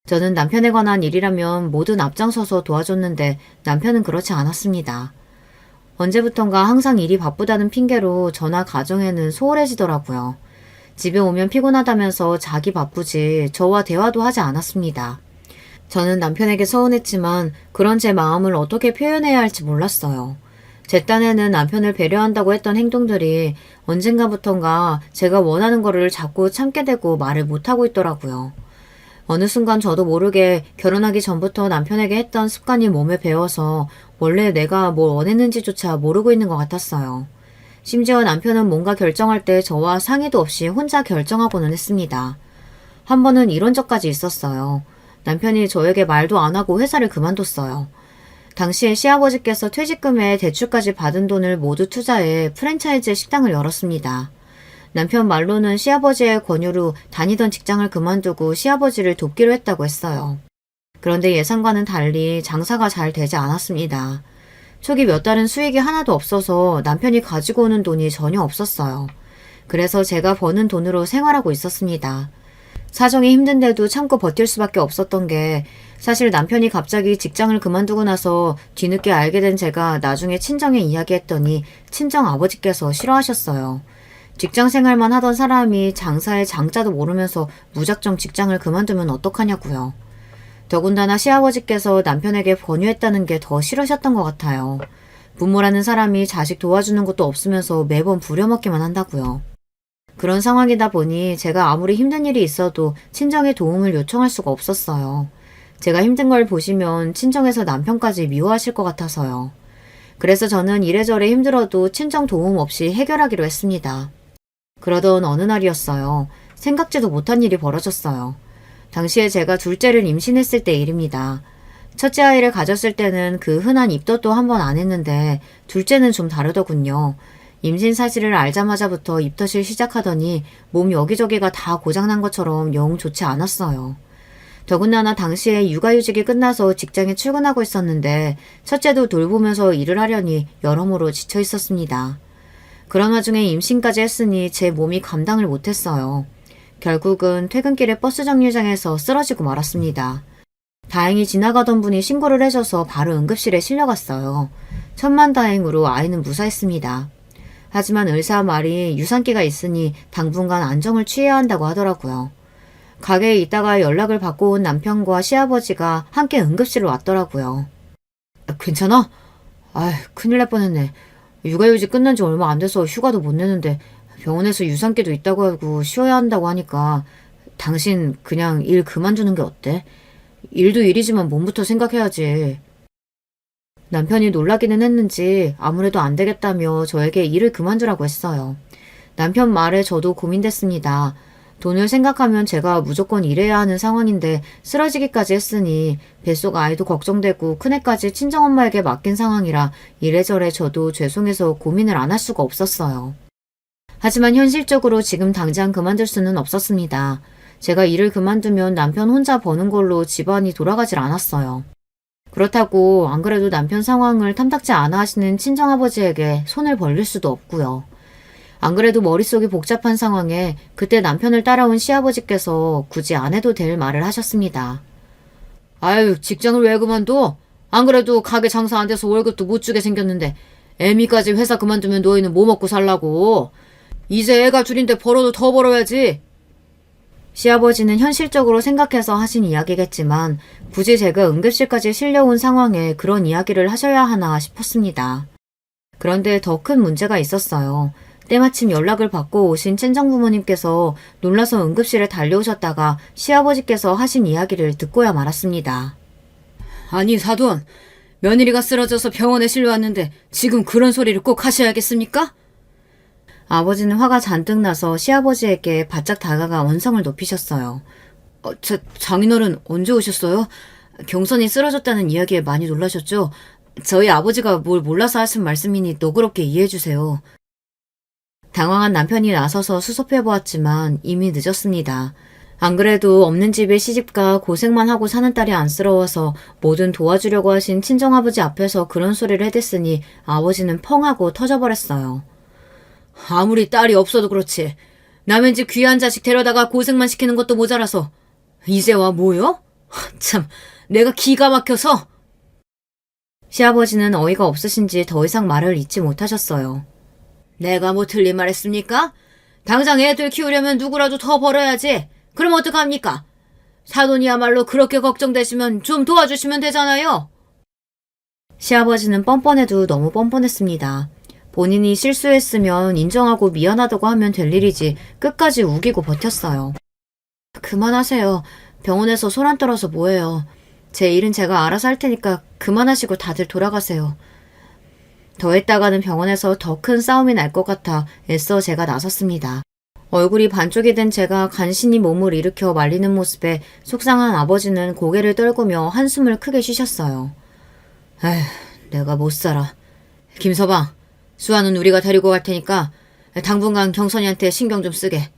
저는 남편에 관한 일이라면 뭐든 앞장서서 도와줬는데 남편은 그렇지 않았습니다. 언제부턴가 항상 일이 바쁘다는 핑계로 저나 가정에는 소홀해지더라고요. 집에 오면 피곤하다면서 자기 바쁘지 저와 대화도 하지 않았습니다. 저는 남편에게 서운했지만 그런 제 마음을 어떻게 표현해야 할지 몰랐어요. 제 딴에는 남편을 배려한다고 했던 행동들이 언젠가부턴가 제가 원하는 거를 자꾸 참게 되고 말을 못하고 있더라고요. 어느 순간 저도 모르게 결혼하기 전부터 남편에게 했던 습관이 몸에 배어서 원래 내가 뭘 원했는지조차 모르고 있는 것 같았어요. 심지어 남편은 뭔가 결정할 때 저와 상의도 없이 혼자 결정하고는 했습니다. 한 번은 이런 적까지 있었어요. 남편이 저에게 말도 안 하고 회사를 그만뒀어요. 당시에 시아버지께서 퇴직금에 대출까지 받은 돈을 모두 투자해 프랜차이즈 식당을 열었습니다. 남편 말로는 시아버지의 권유로 다니던 직장을 그만두고 시아버지를 돕기로 했다고 했어요. 그런데 예상과는 달리 장사가 잘 되지 않았습니다. 초기 몇 달은 수익이 하나도 없어서 남편이 가지고 오는 돈이 전혀 없었어요. 그래서 제가 버는 돈으로 생활하고 있었습니다. 사정이 힘든데도 참고 버틸 수밖에 없었던 게 사실 남편이 갑자기 직장을 그만두고 나서 뒤늦게 알게 된 제가 나중에 친정에 이야기했더니 친정 아버지께서 싫어하셨어요. 직장 생활만 하던 사람이 장사의 장자도 모르면서 무작정 직장을 그만두면 어떡하냐고요. 더군다나 시아버지께서 남편에게 권유했다는 게 더 싫으셨던 것 같아요. 부모라는 사람이 자식 도와주는 것도 없으면서 매번 부려먹기만 한다고요. 그런 상황이다 보니 제가 아무리 힘든 일이 있어도 친정의 도움을 요청할 수가 없었어요. 제가 힘든 걸 보시면 친정에서 남편까지 미워하실 것 같아서요. 그래서 저는 이래저래 힘들어도 친정 도움 없이 해결하기로 했습니다. 그러던 어느 날이었어요. 생각지도 못한 일이 벌어졌어요. 당시에 제가 둘째를 임신했을 때 일입니다. 첫째 아이를 가졌을 때는 그 흔한 입덧도 한 번 안 했는데 둘째는 좀 다르더군요. 임신 사실을 알자마자부터 입덧을 시작하더니 몸 여기저기가 다 고장난 것처럼 영 좋지 않았어요. 더군다나 당시에 육아휴직이 끝나서 직장에 출근하고 있었는데 첫째도 돌보면서 일을 하려니 여러모로 지쳐 있었습니다. 그런 와중에 임신까지 했으니 제 몸이 감당을 못했어요. 결국은 퇴근길에 버스 정류장에서 쓰러지고 말았습니다. 다행히 지나가던 분이 신고를 해줘서 바로 응급실에 실려갔어요. 천만다행으로 아이는 무사했습니다. 하지만 의사 말이 유산기가 있으니 당분간 안정을 취해야 한다고 하더라고요. 가게에 있다가 연락을 받고 온 남편과 시아버지가 함께 응급실로 왔더라고요. 괜찮아? 아휴, 큰일 날 뻔했네. 육아휴직 끝난 지 얼마 안 돼서 휴가도 못 내는데 병원에서 유산기도 있다고 하고 쉬어야 한다고 하니까 당신 그냥 일 그만두는 게 어때? 일도 일이지만 몸부터 생각해야지. 남편이 놀라기는 했는지 아무래도 안 되겠다며 저에게 일을 그만두라고 했어요. 남편 말에 저도 고민됐습니다. 돈을 생각하면 제가 무조건 일해야 하는 상황인데 쓰러지기까지 했으니 뱃속 아이도 걱정되고 큰애까지 친정엄마에게 맡긴 상황이라 이래저래 저도 죄송해서 고민을 안 할 수가 없었어요. 하지만 현실적으로 지금 당장 그만둘 수는 없었습니다. 제가 일을 그만두면 남편 혼자 버는 걸로 집안이 돌아가질 않았어요. 그렇다고 안 그래도 남편 상황을 탐탁지 않아 하시는 친정아버지에게 손을 벌릴 수도 없고요. 안 그래도 머릿속이 복잡한 상황에 그때 남편을 따라온 시아버지께서 굳이 안 해도 될 말을 하셨습니다. 아유, 직장을 왜 그만둬? 안 그래도 가게 장사 안 돼서 월급도 못 주게 생겼는데 애미까지 회사 그만두면 너희는 뭐 먹고 살라고? 이제 애가 줄인데 벌어도 더 벌어야지. 시아버지는 현실적으로 생각해서 하신 이야기겠지만 굳이 제가 응급실까지 실려온 상황에 그런 이야기를 하셔야 하나 싶었습니다. 그런데 더 큰 문제가 있었어요. 때마침 연락을 받고 오신 친정부모님께서 놀라서 응급실에 달려오셨다가 시아버지께서 하신 이야기를 듣고야 말았습니다. 아니 사돈, 며느리가 쓰러져서 병원에 실려왔는데 지금 그런 소리를 꼭 하셔야겠습니까? 아버지는 화가 잔뜩 나서 시아버지에게 바짝 다가가 언성을 높이셨어요. 장인어른 언제 오셨어요? 경선이 쓰러졌다는 이야기에 많이 놀라셨죠? 저희 아버지가 뭘 몰라서 하신 말씀이니 너그럽게 이해해주세요. 당황한 남편이 나서서 수습해보았지만 이미 늦었습니다. 안 그래도 없는 집에 시집가 고생만 하고 사는 딸이 안쓰러워서 뭐든 도와주려고 하신 친정아버지 앞에서 그런 소리를 해댔으니 아버지는 펑 하고 터져버렸어요. 아무리 딸이 없어도 그렇지. 남의 집 귀한 자식 데려다가 고생만 시키는 것도 모자라서 이제 와 뭐요? 참, 내가 기가 막혀서. 시아버지는 어이가 없으신지 더 이상 말을 잇지 못하셨어요. 내가 뭐 틀린 말 했습니까? 당장 애들 키우려면 누구라도 더 벌어야지. 그럼 어떡합니까? 사돈이야말로 그렇게 걱정되시면 좀 도와주시면 되잖아요. 시아버지는 뻔뻔해도 너무 뻔뻔했습니다. 본인이 실수했으면 인정하고 미안하다고 하면 될 일이지 끝까지 우기고 버텼어요. 그만하세요. 병원에서 손 안 떨어서 뭐해요. 제 일은 제가 알아서 할 테니까 그만하시고 다들 돌아가세요. 더 했다가는 병원에서 더 큰 싸움이 날 것 같아 애써 제가 나섰습니다. 얼굴이 반쪽이 된 제가 간신히 몸을 일으켜 말리는 모습에 속상한 아버지는 고개를 떨구며 한숨을 크게 쉬셨어요. 에휴, 내가 못 살아. 김서방, 수아는 우리가 데리고 갈 테니까 당분간 경선이한테 신경 좀 쓰게.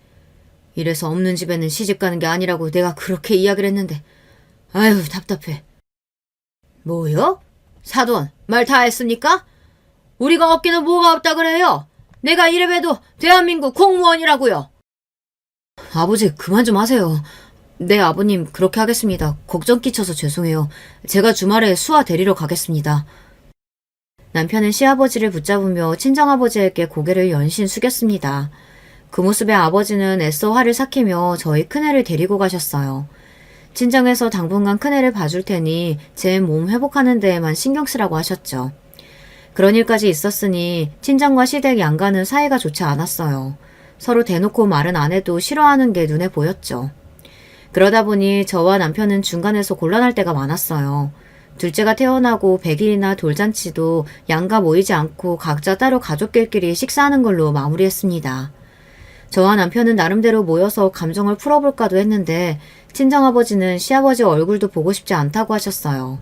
이래서 없는 집에는 시집 가는 게 아니라고 내가 그렇게 이야기를 했는데 아유 답답해. 뭐요? 사돈, 말 다 했습니까? 우리가 없기는 뭐가 없다 그래요? 내가 이래봬도 대한민국 공무원이라고요. 아버지 그만 좀 하세요. 네 아버님 그렇게 하겠습니다. 걱정 끼쳐서 죄송해요. 제가 주말에 수아 데리러 가겠습니다. 남편은 시아버지를 붙잡으며 친정아버지에게 고개를 연신 숙였습니다. 그 모습에 아버지는 애써 화를 삭히며 저희 큰애를 데리고 가셨어요. 친정에서 당분간 큰애를 봐줄 테니 제 몸 회복하는 데에만 신경 쓰라고 하셨죠. 그런 일까지 있었으니 친정과 시댁 양가는 사이가 좋지 않았어요. 서로 대놓고 말은 안 해도 싫어하는 게 눈에 보였죠. 그러다 보니 저와 남편은 중간에서 곤란할 때가 많았어요. 둘째가 태어나고 100일이나 돌잔치도 양가 모이지 않고 각자 따로 가족들끼리 식사하는 걸로 마무리했습니다. 저와 남편은 나름대로 모여서 감정을 풀어볼까도 했는데 친정아버지는 시아버지 얼굴도 보고 싶지 않다고 하셨어요.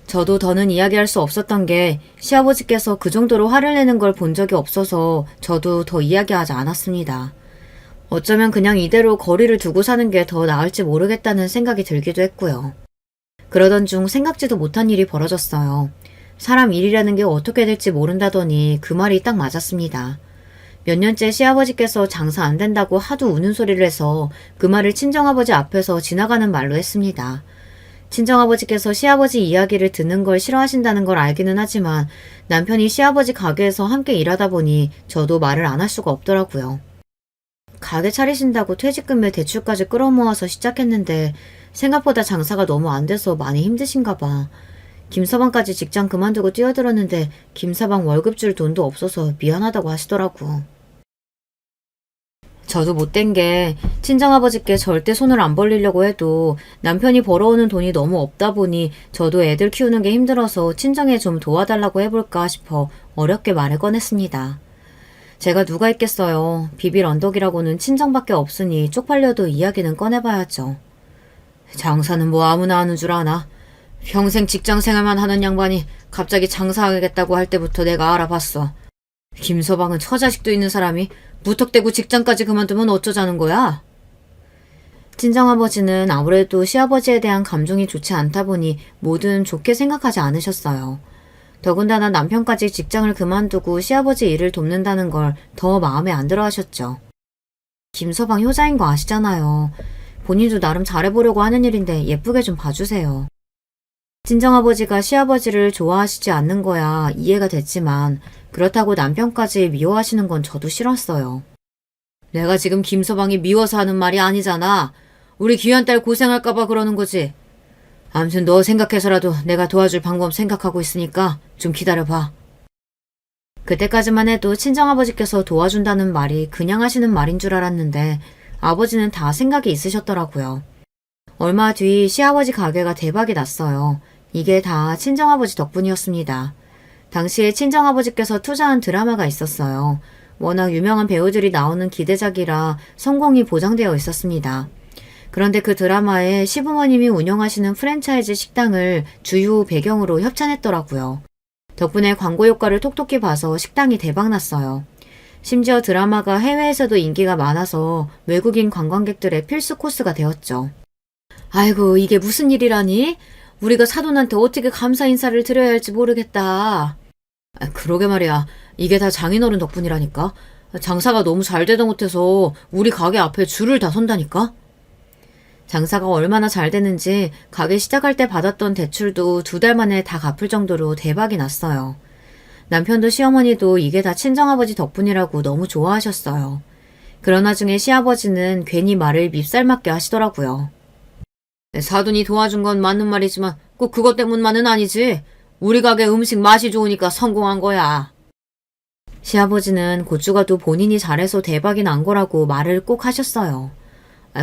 저도 더는 이야기할 수 없었던 게 시아버지께서 그 정도로 화를 내는 걸 본 적이 없어서 저도 더 이야기하지 않았습니다. 어쩌면 그냥 이대로 거리를 두고 사는 게 더 나을지 모르겠다는 생각이 들기도 했고요. 그러던 중 생각지도 못한 일이 벌어졌어요. 사람 일이라는 게 어떻게 될지 모른다더니 그 말이 딱 맞았습니다. 몇 년째 시아버지께서 장사 안 된다고 하도 우는 소리를 해서 그 말을 친정아버지 앞에서 지나가는 말로 했습니다. 친정아버지께서 시아버지 이야기를 듣는 걸 싫어하신다는 걸 알기는 하지만 남편이 시아버지 가게에서 함께 일하다 보니 저도 말을 안 할 수가 없더라고요. 가게 차리신다고 퇴직금에 대출까지 끌어모아서 시작했는데 생각보다 장사가 너무 안 돼서 많이 힘드신가 봐. 김서방까지 직장 그만두고 뛰어들었는데 김서방 월급 줄 돈도 없어서 미안하다고 하시더라고. 저도 못된 게 친정아버지께 절대 손을 안 벌리려고 해도 남편이 벌어오는 돈이 너무 없다 보니 저도 애들 키우는 게 힘들어서 친정에 좀 도와달라고 해볼까 싶어 어렵게 말을 꺼냈습니다. 제가 누가 있겠어요. 비빌 언덕이라고는 친정밖에 없으니 쪽팔려도 이야기는 꺼내봐야죠. 장사는 뭐 아무나 하는 줄 아나? 평생 직장생활만 하는 양반이 갑자기 장사하겠다고 할 때부터 내가 알아봤어. 김서방은 처자식도 있는 사람이 무턱대고 직장까지 그만두면 어쩌자는 거야? 친정아버지는 아무래도 시아버지에 대한 감정이 좋지 않다 보니 뭐든 좋게 생각하지 않으셨어요. 더군다나 남편까지 직장을 그만두고 시아버지 일을 돕는다는 걸 더 마음에 안 들어 하셨죠. 김서방 효자인 거 아시잖아요. 본인도 나름 잘해보려고 하는 일인데 예쁘게 좀 봐주세요. 친정아버지가 시아버지를 좋아하시지 않는 거야 이해가 됐지만 그렇다고 남편까지 미워하시는 건 저도 싫었어요. 내가 지금 김서방이 미워서 하는 말이 아니잖아. 우리 귀한 딸 고생할까봐 그러는 거지. 아무튼 너 생각해서라도 내가 도와줄 방법 생각하고 있으니까 좀 기다려봐. 그때까지만 해도 친정아버지께서 도와준다는 말이 그냥 하시는 말인 줄 알았는데 아버지는 다 생각이 있으셨더라고요. 얼마 뒤 시아버지 가게가 대박이 났어요. 이게 다 친정아버지 덕분이었습니다. 당시에 친정아버지께서 투자한 드라마가 있었어요. 워낙 유명한 배우들이 나오는 기대작이라 성공이 보장되어 있었습니다. 그런데 그 드라마에 시부모님이 운영하시는 프랜차이즈 식당을 주요 배경으로 협찬했더라고요. 덕분에 광고 효과를 톡톡히 봐서 식당이 대박났어요. 심지어 드라마가 해외에서도 인기가 많아서 외국인 관광객들의 필수 코스가 되었죠. 아이고, 이게 무슨 일이라니? 우리가 사돈한테 어떻게 감사 인사를 드려야 할지 모르겠다. 그러게 말이야. 이게 다 장인어른 덕분이라니까. 장사가 너무 잘 되다 못해서 우리 가게 앞에 줄을 다 선다니까. 장사가 얼마나 잘 되는지 가게 시작할 때 받았던 대출도 2달 만에 다 갚을 정도로 대박이 났어요. 남편도 시어머니도 이게 다 친정아버지 덕분이라고 너무 좋아하셨어요. 그런 와중에 시아버지는 괜히 말을 밉살맞게 하시더라고요. 사돈이 도와준 건 맞는 말이지만 꼭 그것 때문만은 아니지. 우리 가게 음식 맛이 좋으니까 성공한 거야. 시아버지는 고추가도 본인이 잘해서 대박이 난 거라고 말을 꼭 하셨어요.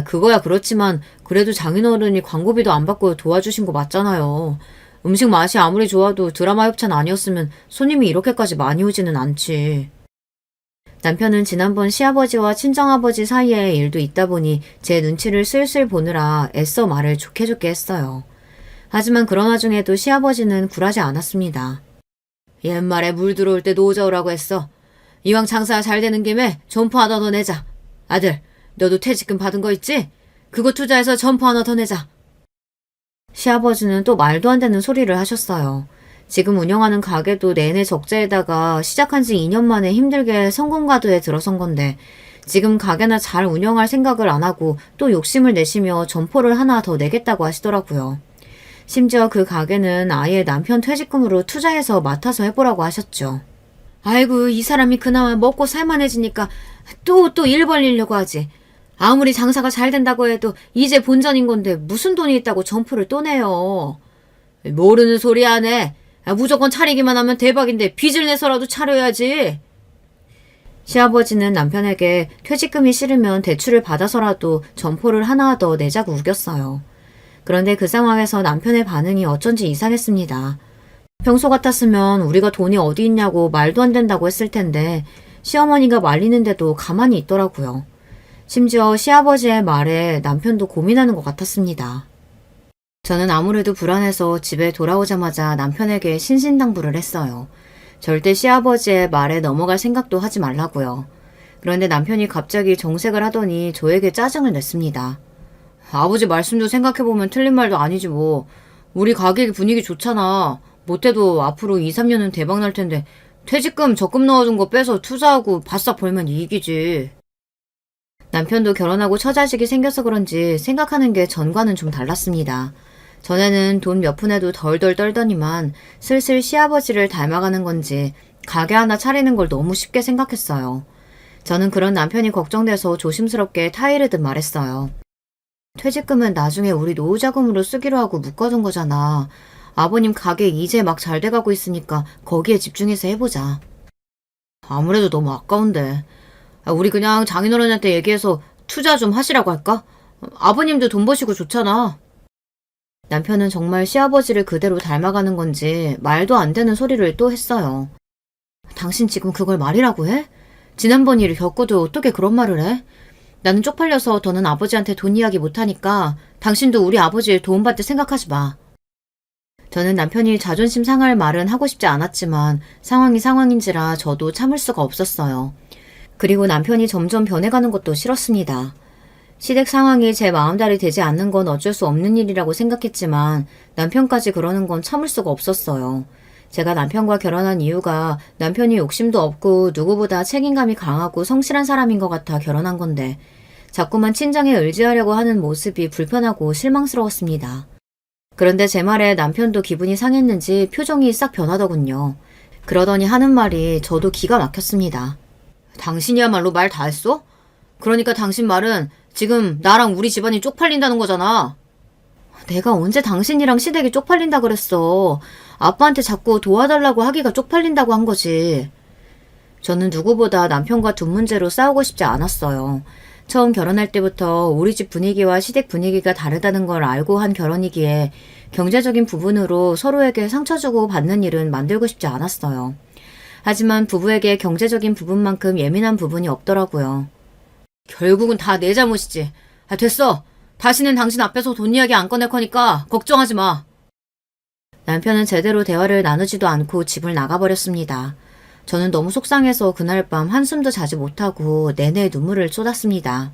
그거야 그렇지만 그래도 장인어른이 광고비도 안 받고 도와주신 거 맞잖아요. 음식 맛이 아무리 좋아도 드라마 협찬 아니었으면 손님이 이렇게까지 많이 오지는 않지. 남편은 지난번 시아버지와 친정아버지 사이에 일도 있다 보니 제 눈치를 슬슬 보느라 애써 말을 좋게 했어요. 하지만 그런 와중에도 시아버지는 굴하지 않았습니다. 옛말에 물 들어올 때 노자 오라고 했어. 이왕 장사 잘 되는 김에 점포 하나 더 내자. 아들, 너도 퇴직금 받은 거 있지? 그거 투자해서 점포 하나 더 내자. 시아버지는 또 말도 안 되는 소리를 하셨어요. 지금 운영하는 가게도 내내 적자에다가 시작한 지 2년 만에 힘들게 성공가도에 들어선 건데 지금 가게나 잘 운영할 생각을 안 하고 또 욕심을 내시며 점포를 하나 더 내겠다고 하시더라고요. 심지어 그 가게는 아예 남편 퇴직금으로 투자해서 맡아서 해보라고 하셨죠. 아이고, 이 사람이 그나마 먹고 살만해지니까 또 일 벌리려고 하지. 아무리 장사가 잘 된다고 해도 이제 본전인 건데 무슨 돈이 있다고 점포를 또 내요. 모르는 소리 안 해. 무조건 차리기만 하면 대박인데 빚을 내서라도 차려야지. 시아버지는 남편에게 퇴직금이 싫으면 대출을 받아서라도 점포를 하나 더 내자고 우겼어요. 그런데 그 상황에서 남편의 반응이 어쩐지 이상했습니다. 평소 같았으면 우리가 돈이 어디 있냐고 말도 안 된다고 했을 텐데 시어머니가 말리는데도 가만히 있더라고요. 심지어 시아버지의 말에 남편도 고민하는 것 같았습니다. 저는 아무래도 불안해서 집에 돌아오자마자 남편에게 신신당부를 했어요. 절대 시아버지의 말에 넘어갈 생각도 하지 말라고요. 그런데 남편이 갑자기 정색을 하더니 저에게 짜증을 냈습니다. 아버지 말씀도 생각해보면 틀린 말도 아니지 뭐. 우리 가게 분위기 좋잖아. 못해도 앞으로 2, 3년은 대박 날 텐데 퇴직금 적금 넣어둔 거 빼서 투자하고 바싹 벌면 이익이지. 남편도 결혼하고 처자식이 생겨서 그런지 생각하는 게 전과는 좀 달랐습니다. 전에는 돈 몇 푼에도 덜덜 떨더니만 슬슬 시아버지를 닮아가는 건지 가게 하나 차리는 걸 너무 쉽게 생각했어요. 저는 그런 남편이 걱정돼서 조심스럽게 타이르듯 말했어요. 퇴직금은 나중에 우리 노후자금으로 쓰기로 하고 묶어둔 거잖아. 아버님 가게 이제 막 잘 돼가고 있으니까 거기에 집중해서 해보자. 아무래도 너무 아까운데. 우리 그냥 장인어른한테 얘기해서 투자 좀 하시라고 할까? 아버님도 돈 버시고 좋잖아. 남편은 정말 시아버지를 그대로 닮아가는 건지 말도 안 되는 소리를 또 했어요. 당신 지금 그걸 말이라고 해? 지난번 일을 겪고도 어떻게 그런 말을 해? 나는 쪽팔려서 더는 아버지한테 돈 이야기 못하니까 당신도 우리 아버지의 도움받을 생각하지 마. 저는 남편이 자존심 상할 말은 하고 싶지 않았지만 상황이 상황인지라 저도 참을 수가 없었어요. 그리고 남편이 점점 변해가는 것도 싫었습니다. 시댁 상황이 제 마음대로 되지 않는 건 어쩔 수 없는 일이라고 생각했지만 남편까지 그러는 건 참을 수가 없었어요. 제가 남편과 결혼한 이유가 남편이 욕심도 없고 누구보다 책임감이 강하고 성실한 사람인 것 같아 결혼한 건데 자꾸만 친정에 의지하려고 하는 모습이 불편하고 실망스러웠습니다. 그런데 제 말에 남편도 기분이 상했는지 표정이 싹 변하더군요. 그러더니 하는 말이 저도 기가 막혔습니다. 당신이야말로 말 다 했어? 그러니까 당신 말은 지금 나랑 우리 집안이 쪽팔린다는 거잖아. 내가 언제 당신이랑 시댁이 쪽팔린다 그랬어. 아빠한테 자꾸 도와달라고 하기가 쪽팔린다고 한 거지. 저는 누구보다 남편과 돈 문제로 싸우고 싶지 않았어요. 처음 결혼할 때부터 우리 집 분위기와 시댁 분위기가 다르다는 걸 알고 한 결혼이기에 경제적인 부분으로 서로에게 상처 주고 받는 일은 만들고 싶지 않았어요. 하지만 부부에게 경제적인 부분만큼 예민한 부분이 없더라고요. 결국은 다 내 잘못이지. 됐어. 다시는 당신 앞에서 돈 이야기 안 꺼낼 거니까 걱정하지 마. 남편은 제대로 대화를 나누지도 않고 집을 나가버렸습니다. 저는 너무 속상해서 그날 밤 한숨도 자지 못하고 내내 눈물을 쏟았습니다.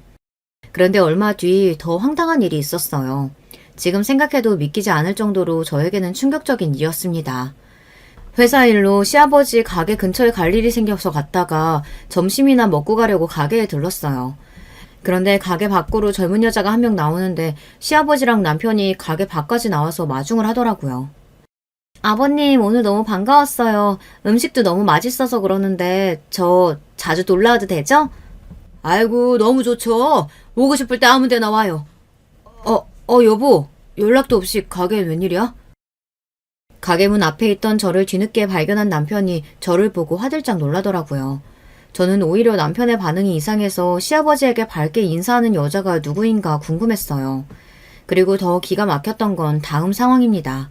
그런데 얼마 뒤 더 황당한 일이 있었어요. 지금 생각해도 믿기지 않을 정도로 저에게는 충격적인 일이었습니다. 회사 일로 시아버지 가게 근처에 갈 일이 생겨서 갔다가 점심이나 먹고 가려고 가게에 들렀어요. 그런데 가게 밖으로 젊은 여자가 한 명 나오는데 시아버지랑 남편이 가게 밖까지 나와서 마중을 하더라고요. 아버님 오늘 너무 반가웠어요. 음식도 너무 맛있어서 그러는데 저 자주 놀러 와도 되죠? 아이고 너무 좋죠. 오고 싶을 때 아무 데나 와요. 여보 연락도 없이 가게에 웬일이야? 가게 문 앞에 있던 저를 뒤늦게 발견한 남편이 저를 보고 화들짝 놀라더라고요. 저는 오히려 남편의 반응이 이상해서 시아버지에게 밝게 인사하는 여자가 누구인가 궁금했어요. 그리고 더 기가 막혔던 건 다음 상황입니다.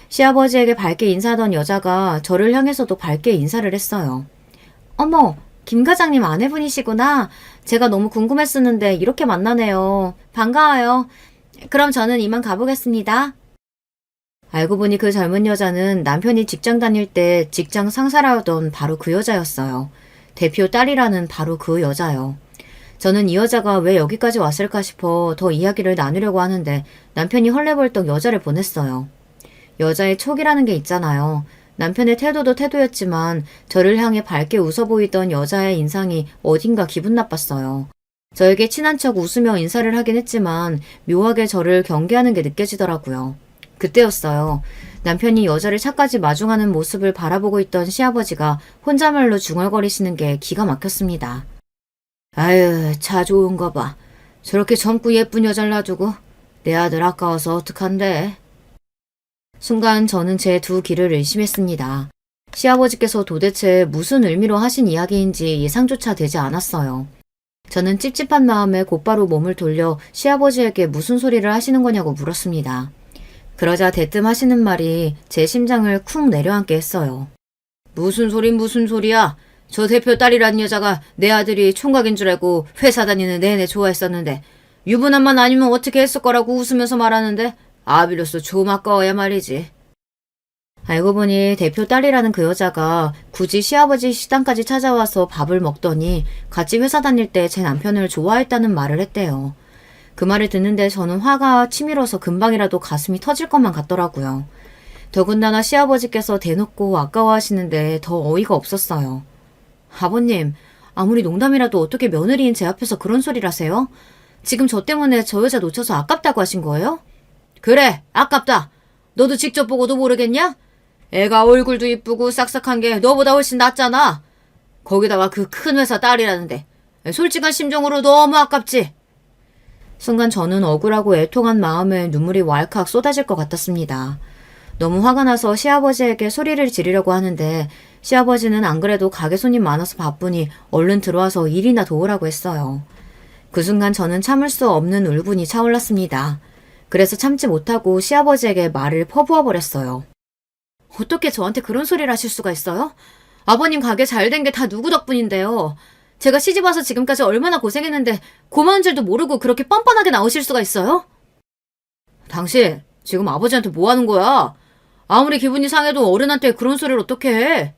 시아버지에게 밝게 인사하던 여자가 저를 향해서도 밝게 인사를 했어요. 어머, 김 과장님 아내분이시구나. 제가 너무 궁금했었는데 이렇게 만나네요. 반가워요. 그럼 저는 이만 가보겠습니다. 알고 보니 그 젊은 여자는 남편이 직장 다닐 때 직장 상사라던 바로 그 여자였어요. 대표 딸이라는 바로 그 여자요. 저는 이 여자가 왜 여기까지 왔을까 싶어 더 이야기를 나누려고 하는데 남편이 헐레벌떡 여자를 보냈어요. 여자의 촉이라는 게 있잖아요. 남편의 태도도 태도였지만 저를 향해 밝게 웃어 보이던 여자의 인상이 어딘가 기분 나빴어요. 저에게 친한 척 웃으며 인사를 하긴 했지만 묘하게 저를 경계하는 게 느껴지더라고요. 그때였어요. 남편이 여자를 차까지 마중하는 모습을 바라보고 있던 시아버지가 혼잣말로 중얼거리시는 게 기가 막혔습니다. 아유, 차 좋은가 봐. 저렇게 젊고 예쁜 여자를 놔두고 내 아들 아까워서 어떡한데. 순간 저는 제 두 귀를 의심했습니다. 시아버지께서 도대체 무슨 의미로 하신 이야기인지 예상조차 되지 않았어요. 저는 찝찝한 마음에 곧바로 몸을 돌려 시아버지에게 무슨 소리를 하시는 거냐고 물었습니다. 그러자 대뜸 하시는 말이 제 심장을 쿵 내려앉게 했어요. 무슨 소리야? 저 대표 딸이라는 여자가 내 아들이 총각인 줄 알고 회사 다니는 내내 좋아했었는데 유부남만 아니면 어떻게 했을 거라고 웃으면서 말하는데 아비로서 좀 아까워야 말이지. 알고 보니 대표 딸이라는 그 여자가 굳이 시아버지 식당까지 찾아와서 밥을 먹더니 같이 회사 다닐 때 제 남편을 좋아했다는 말을 했대요. 그 말을 듣는데 저는 화가 치밀어서 금방이라도 가슴이 터질 것만 같더라고요. 더군다나 시아버지께서 대놓고 아까워하시는데 더 어이가 없었어요. 아버님, 아무리 농담이라도 어떻게 며느리인 제 앞에서 그런 소리를 하세요? 지금 저 때문에 저 여자 놓쳐서 아깝다고 하신 거예요? 그래, 아깝다. 너도 직접 보고도 모르겠냐? 애가 얼굴도 이쁘고 싹싹한 게 너보다 훨씬 낫잖아. 거기다가 그 큰 회사 딸이라는데 솔직한 심정으로 너무 아깝지. 순간 저는 억울하고 애통한 마음에 눈물이 왈칵 쏟아질 것 같았습니다. 너무 화가 나서 시아버지에게 소리를 지르려고 하는데 시아버지는 안 그래도 가게 손님 많아서 바쁘니 얼른 들어와서 일이나 도우라고 했어요. 그 순간 저는 참을 수 없는 울분이 차올랐습니다. 그래서 참지 못하고 시아버지에게 말을 퍼부어 버렸어요. 어떻게 저한테 그런 소리를 하실 수가 있어요? 아버님 가게 잘 된 게 다 누구 덕분인데요. 제가 시집와서 지금까지 얼마나 고생했는데 고마운 줄도 모르고 그렇게 뻔뻔하게 나오실 수가 있어요? 당신 지금 아버지한테 뭐 하는 거야? 아무리 기분이 상해도 어른한테 그런 소리를 어떻게 해?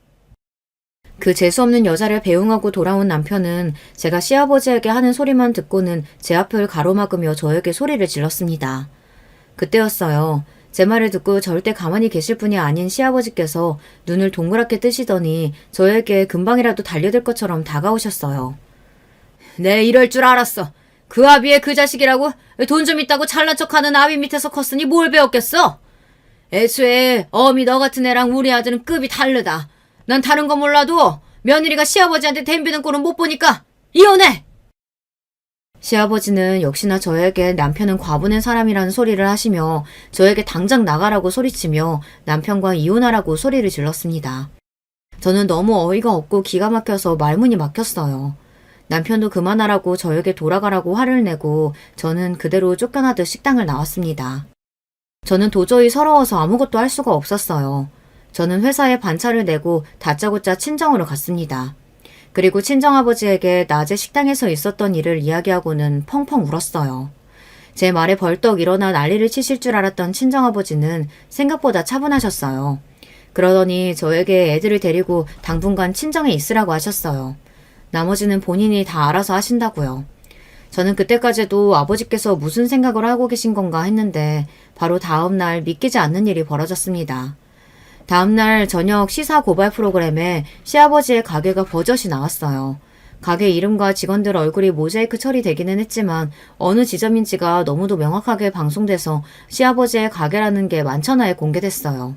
그 재수없는 여자를 배웅하고 돌아온 남편은 제가 시아버지에게 하는 소리만 듣고는 제 앞을 가로막으며 저에게 소리를 질렀습니다. 그때였어요. 제 말을 듣고 절대 가만히 계실 분이 아닌 시아버지께서 눈을 동그랗게 뜨시더니 저에게 금방이라도 달려들 것처럼 다가오셨어요. 네, 이럴 줄 알았어. 그 아비의 그 자식이라고 돈 좀 있다고 잘난 척하는 아비 밑에서 컸으니 뭘 배웠겠어? 애초에 어미 너 같은 애랑 우리 아들은 급이 다르다. 난 다른 거 몰라도 며느리가 시아버지한테 댐비는 꼴은 못 보니까 이혼해! 시아버지는 역시나 저에게 남편은 과분한 사람이라는 소리를 하시며 저에게 당장 나가라고 소리치며 남편과 이혼하라고 소리를 질렀습니다. 저는 너무 어이가 없고 기가 막혀서 말문이 막혔어요. 남편도 그만하라고 저에게 돌아가라고 화를 내고 저는 그대로 쫓겨나듯 식당을 나왔습니다. 저는 도저히 서러워서 아무것도 할 수가 없었어요. 저는 회사에 반차를 내고 다짜고짜 친정으로 갔습니다. 그리고 친정아버지에게 낮에 식당에서 있었던 일을 이야기하고는 펑펑 울었어요. 제 말에 벌떡 일어나 난리를 치실 줄 알았던 친정아버지는 생각보다 차분하셨어요. 그러더니 저에게 애들을 데리고 당분간 친정에 있으라고 하셨어요. 나머지는 본인이 다 알아서 하신다고요. 저는 그때까지도 아버지께서 무슨 생각을 하고 계신 건가 했는데 바로 다음 날 믿기지 않는 일이 벌어졌습니다. 다음날 저녁 시사 고발 프로그램에 시아버지의 가게가 버젓이 나왔어요. 가게 이름과 직원들 얼굴이 모자이크 처리되기는 했지만 어느 지점인지가 너무도 명확하게 방송돼서 시아버지의 가게라는 게 만천하에 공개됐어요.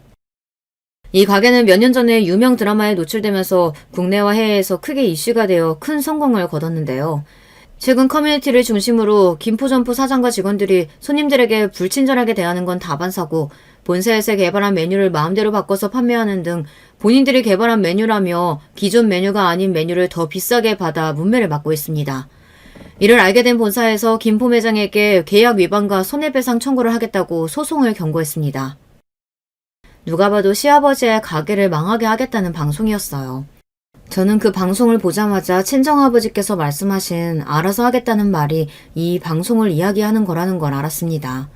이 가게는 몇 년 전에 유명 드라마에 노출되면서 국내와 해외에서 크게 이슈가 되어 큰 성공을 거뒀는데요. 최근 커뮤니티를 중심으로 김포점포 사장과 직원들이 손님들에게 불친절하게 대하는 건 다반사고 본사에서 개발한 메뉴를 마음대로 바꿔서 판매하는 등 본인들이 개발한 메뉴라며 기존 메뉴가 아닌 메뉴를 더 비싸게 받아 문매를 맡고 있습니다. 이를 알게 된 본사에서 김포 매장에게 계약 위반과 손해배상 청구를 하겠다고 소송을 경고했습니다. 누가 봐도 시아버지의 가게를 망하게 하겠다는 방송이었어요. 저는 그 방송을 보자마자 친정아버지께서 말씀하신 알아서 하겠다는 말이 이 방송을 이야기하는 거라는 걸 알았습니다.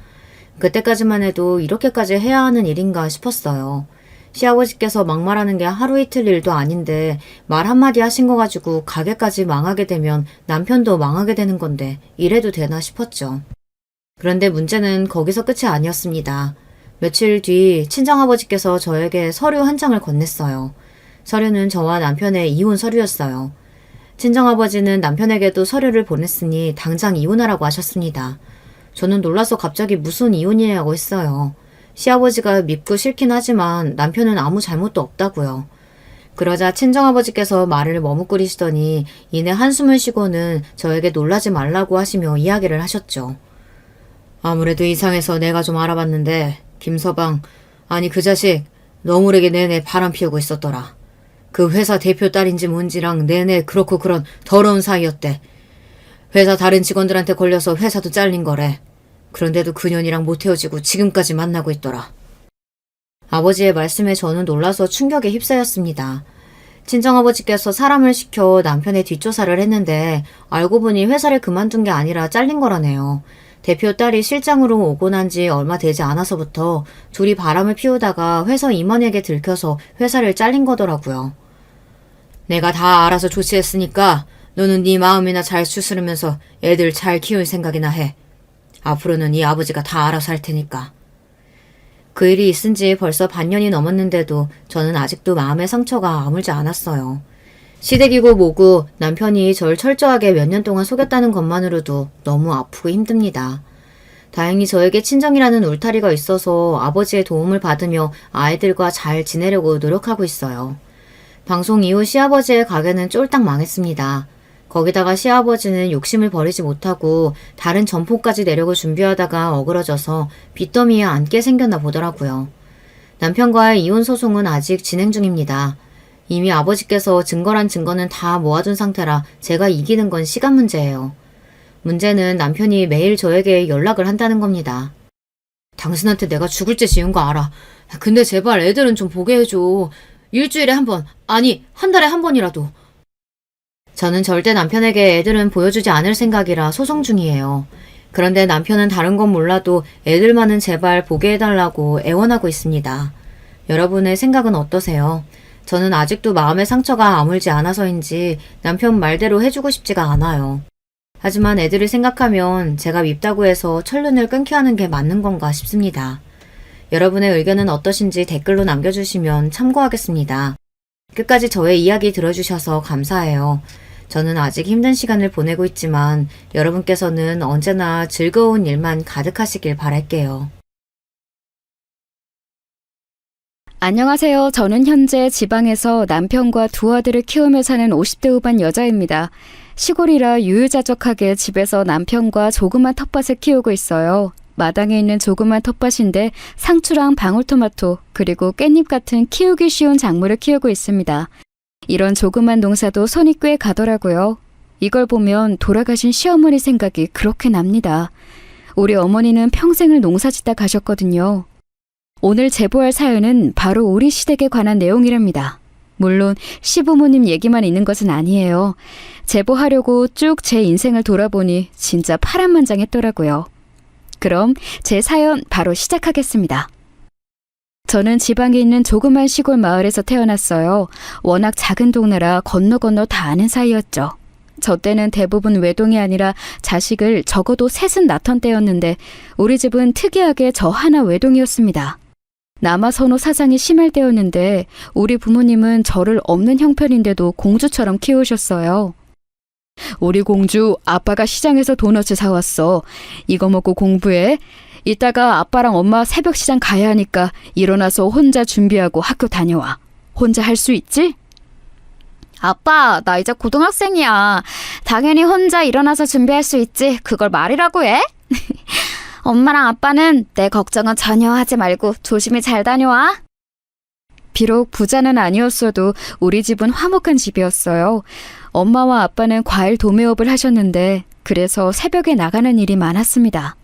그때까지만 해도 이렇게까지 해야 하는 일인가 싶었어요. 시아버지께서 막말하는 게 하루 이틀 일도 아닌데 말 한마디 하신 거 가지고 가게까지 망하게 되면 남편도 망하게 되는 건데 이래도 되나 싶었죠. 그런데 문제는 거기서 끝이 아니었습니다. 며칠 뒤 친정아버지께서 저에게 서류 한 장을 건넸어요. 서류는 저와 남편의 이혼 서류였어요. 친정아버지는 남편에게도 서류를 보냈으니 당장 이혼하라고 하셨습니다. 저는 놀라서 갑자기 무슨 이혼이냐고 했어요. 시아버지가 밉고 싫긴 하지만 남편은 아무 잘못도 없다고요. 그러자 친정아버지께서 말을 머뭇거리시더니 이내 한숨을 쉬고는 저에게 놀라지 말라고 하시며 이야기를 하셨죠. 아무래도 이상해서 내가 좀 알아봤는데 김서방, 아니 그 자식 너무르게 내내 바람 피우고 있었더라. 그 회사 대표 딸인지 뭔지랑 내내 그렇고 그런 더러운 사이였대. 회사 다른 직원들한테 걸려서 회사도 잘린 거래. 그런데도 그년이랑 못 헤어지고 지금까지 만나고 있더라. 아버지의 말씀에 저는 놀라서 충격에 휩싸였습니다. 친정아버지께서 사람을 시켜 남편의 뒷조사를 했는데 알고 보니 회사를 그만둔 게 아니라 잘린 거라네요. 대표 딸이 실장으로 오고 난 지 얼마 되지 않아서부터 둘이 바람을 피우다가 회사 임원에게 들켜서 회사를 잘린 거더라고요. 내가 다 알아서 조치했으니까 너는 네 마음이나 잘 추스르면서 애들 잘 키울 생각이나 해. 앞으로는 이 아버지가 다 알아서 할 테니까. 그 일이 있은 지 벌써 반년이 넘었는데도 저는 아직도 마음의 상처가 아물지 않았어요. 시댁이고 뭐고 남편이 절 철저하게 몇 년 동안 속였다는 것만으로도 너무 아프고 힘듭니다. 다행히 저에게 친정이라는 울타리가 있어서 아버지의 도움을 받으며 아이들과 잘 지내려고 노력하고 있어요. 방송 이후 시아버지의 가게는 쫄딱 망했습니다. 거기다가 시아버지는 욕심을 버리지 못하고 다른 점포까지 내려고 준비하다가 어그러져서 빚더미에 앉게 생겼나 보더라고요. 남편과의 이혼 소송은 아직 진행 중입니다. 이미 아버지께서 증거란 증거는 다 모아둔 상태라 제가 이기는 건 시간 문제예요. 문제는 남편이 매일 저에게 연락을 한다는 겁니다. 당신한테 내가 죽을 죄 지은 거 알아. 근데 제발 애들은 좀 보게 해줘. 일주일에 한 번, 아니 한 달에 한 번이라도. 저는 절대 남편에게 애들은 보여주지 않을 생각이라 소송 중이에요. 그런데 남편은 다른 건 몰라도 애들만은 제발 보게 해달라고 애원하고 있습니다. 여러분의 생각은 어떠세요? 저는 아직도 마음의 상처가 아물지 않아서인지 남편 말대로 해주고 싶지가 않아요. 하지만 애들을 생각하면 제가 밉다고 해서 천륜을 끊게 하는 게 맞는 건가 싶습니다. 여러분의 의견은 어떠신지 댓글로 남겨주시면 참고하겠습니다. 끝까지 저의 이야기 들어주셔서 감사해요. 저는 아직 힘든 시간을 보내고 있지만 여러분께서는 언제나 즐거운 일만 가득하시길 바랄게요. 안녕하세요. 저는 현재 지방에서 남편과 두 아들을 키우며 사는 50대 후반 여자입니다. 시골이라 유유자적하게 집에서 남편과 조그만 텃밭을 키우고 있어요. 마당에 있는 조그만 텃밭인데 상추랑 방울토마토 그리고 깻잎 같은 키우기 쉬운 작물을 키우고 있습니다. 이런 조그만 농사도 손이 꽤 가더라고요. 이걸 보면 돌아가신 시어머니 생각이 그렇게 납니다. 우리 어머니는 평생을 농사짓다 가셨거든요. 오늘 제보할 사연은 바로 우리 시댁에 관한 내용이랍니다. 물론 시부모님 얘기만 있는 것은 아니에요. 제보하려고 쭉 제 인생을 돌아보니 진짜 파란만장했더라고요. 그럼 제 사연 바로 시작하겠습니다. 저는 지방에 있는 조그만 시골 마을에서 태어났어요. 워낙 작은 동네라 건너 다 아는 사이였죠. 저 때는 대부분 외동이 아니라 자식을 적어도 셋은 낳던 때였는데 우리 집은 특이하게 저 하나 외동이었습니다. 남아선호 사상이 심할 때였는데 우리 부모님은 저를 없는 형편인데도 공주처럼 키우셨어요. 우리 공주 아빠가 시장에서 도넛을 사왔어. 이거 먹고 공부해. 이따가 아빠랑 엄마 새벽 시장 가야 하니까 일어나서 혼자 준비하고 학교 다녀와. 혼자 할 수 있지? 아빠, 나 이제 고등학생이야. 당연히 혼자 일어나서 준비할 수 있지. 그걸 말이라고 해? 엄마랑 아빠는 내 걱정은 전혀 하지 말고 조심히 잘 다녀와. 비록 부자는 아니었어도 우리 집은 화목한 집이었어요. 엄마와 아빠는 과일 도매업을 하셨는데 그래서 새벽에 나가는 일이 많았습니다.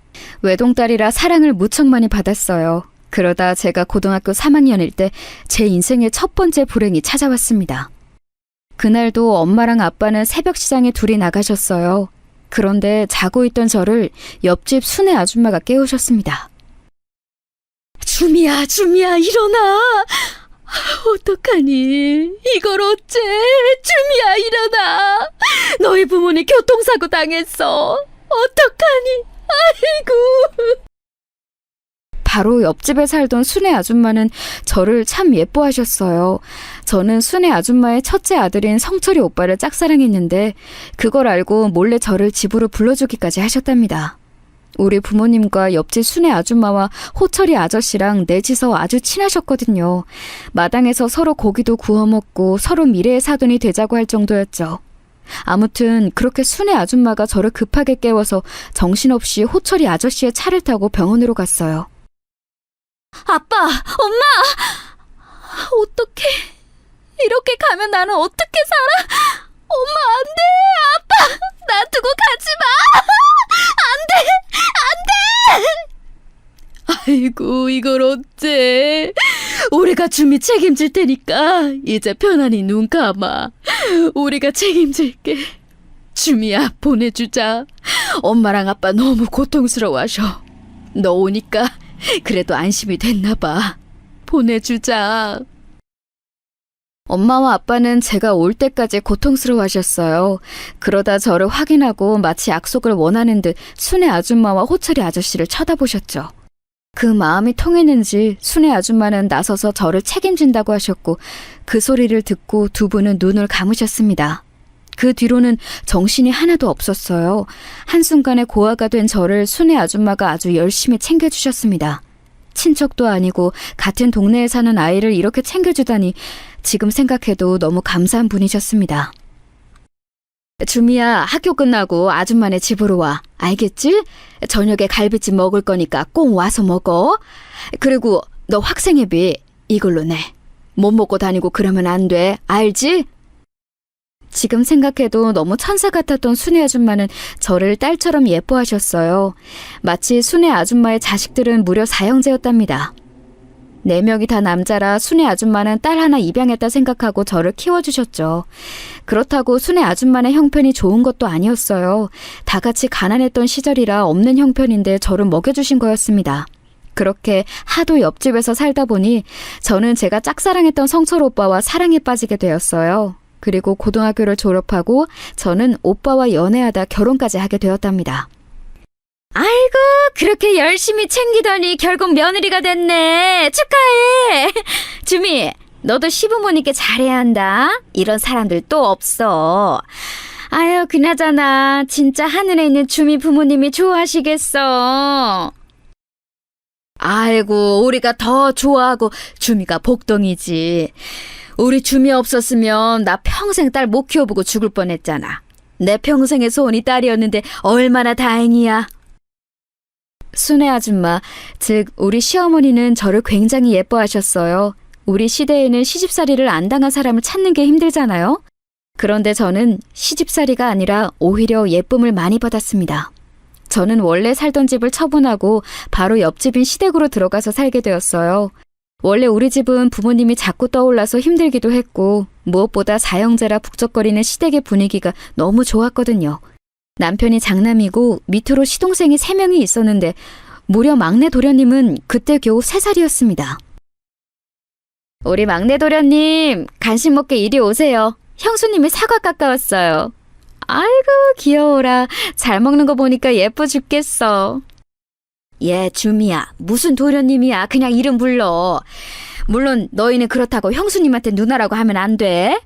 외동딸이라 사랑을 무척 많이 받았어요. 그러다 제가 고등학교 3학년일 때 제 인생의 첫 번째 불행이 찾아왔습니다. 그날도 엄마랑 아빠는 새벽 시장에 둘이 나가셨어요. 그런데 자고 있던 저를 옆집 순애 아줌마가 깨우셨습니다. 주미야, 일어나. 어떡하니? 이걸 어째? 주미야, 일어나. 너희 부모님 교통사고 당했어. 어떡하니? 아이고. 바로 옆집에 살던 순애 아줌마는 저를 참 예뻐하셨어요. 저는 순애 아줌마의 첫째 아들인 성철이 오빠를 짝사랑했는데 그걸 알고 몰래 저를 집으로 불러주기까지 하셨답니다. 우리 부모님과 옆집 순애 아줌마와 호철이 아저씨랑 넷이서 아주 친하셨거든요. 마당에서 서로 고기도 구워 먹고 서로 미래의 사돈이 되자고 할 정도였죠. 아무튼 그렇게 순애 아줌마가 저를 급하게 깨워서 정신없이 호철이 아저씨의 차를 타고 병원으로 갔어요. 아빠! 엄마! 어떡해. 이렇게 가면 나는 어떻게 살아? 엄마, 안 돼! 아빠! 나 두고 가지 마! 안 돼! 아이고, 이걸 어째. 우리가 주미 책임질 테니까 이제 편안히 눈 감아. 우리가 책임질게. 주미야, 보내주자. 엄마랑 아빠 너무 고통스러워하셔. 너 오니까 그래도 안심이 됐나 봐. 보내주자. 엄마와 아빠는 제가 올 때까지 고통스러워하셨어요. 그러다 저를 확인하고 마치 약속을 원하는 듯 순애 아줌마와 호철이 아저씨를 쳐다보셨죠. 그 마음이 통했는지 순애 아줌마는 나서서 저를 책임진다고 하셨고 그 소리를 듣고 두 분은 눈을 감으셨습니다. 그 뒤로는 정신이 하나도 없었어요. 한순간에 고아가 된 저를 순애 아줌마가 아주 열심히 챙겨주셨습니다. 친척도 아니고 같은 동네에 사는 아이를 이렇게 챙겨주다니 지금 생각해도 너무 감사한 분이셨습니다. 주미야, 학교 끝나고 아줌마네 집으로 와. 알겠지? 저녁에 갈비찜 먹을 거니까 꼭 와서 먹어. 그리고 너 학생회비 이걸로 내. 못 먹고 다니고 그러면 안 돼. 알지? 지금 생각해도 너무 천사 같았던 순애 아줌마는 저를 딸처럼 예뻐하셨어요. 마치 순애 아줌마의 자식들은 무려 4형제였답니다. 4명이 다 남자라 순애 아줌마는 딸 하나 입양했다 생각하고 저를 키워주셨죠. 그렇다고 순애 아줌마의 형편이 좋은 것도 아니었어요. 다 같이 가난했던 시절이라 없는 형편인데 저를 먹여주신 거였습니다. 그렇게 하도 옆집에서 살다 보니 저는 제가 짝사랑했던 성철 오빠와 사랑에 빠지게 되었어요. 그리고 고등학교를 졸업하고 저는 오빠와 연애하다 결혼까지 하게 되었답니다. 아이고, 그렇게 열심히 챙기더니 결국 며느리가 됐네. 축하해. 주미, 너도 시부모님께 잘해야 한다. 이런 사람들 또 없어. 아유, 그나저나 진짜 하늘에 있는 주미 부모님이 좋아하시겠어. 아이고, 우리가 더 좋아하고 주미가 복덩이지. 우리 주미 없었으면 나 평생 딸 못 키워보고 죽을 뻔했잖아. 내 평생의 소원이 딸이었는데 얼마나 다행이야. 순애 아줌마, 즉 우리 시어머니는 저를 굉장히 예뻐하셨어요. 우리 시대에는 시집살이를 안 당한 사람을 찾는 게 힘들잖아요. 그런데 저는 시집살이가 아니라 오히려 예쁨을 많이 받았습니다. 저는 원래 살던 집을 처분하고 바로 옆집인 시댁으로 들어가서 살게 되었어요. 원래 우리 집은 부모님이 자꾸 떠올라서 힘들기도 했고 무엇보다 4형제라 북적거리는 시댁의 분위기가 너무 좋았거든요. 남편이 장남이고 밑으로 시동생이 3명이 있었는데 무려 막내 도련님은 그때 겨우 3살이었습니다. 우리 막내 도련님, 간식 먹게 이리 오세요. 형수님이 사과 깎아왔어요. 아이고 귀여워라. 잘 먹는 거 보니까 예뻐 죽겠어. 예, 주미야. 무슨 도련님이야. 그냥 이름 불러. 물론 너희는 그렇다고 형수님한테 누나라고 하면 안 돼.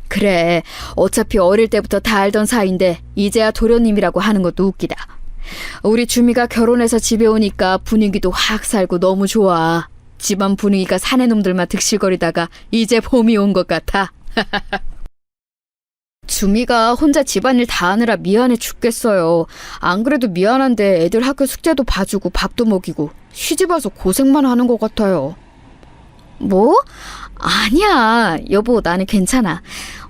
그래, 어차피 어릴 때부터 다 알던 사이인데 이제야 도련님이라고 하는 것도 웃기다. 우리 주미가 결혼해서 집에 오니까 분위기도 확 살고 너무 좋아. 집안 분위기가 사내 놈들만 득실거리다가 이제 봄이 온 것 같아. 주미가 혼자 집안일 다 하느라 미안해 죽겠어요. 안 그래도 미안한데 애들 학교 숙제도 봐주고 밥도 먹이고 시집 와서 고생만 하는 것 같아요. 뭐? 아니야. 여보, 나는 괜찮아.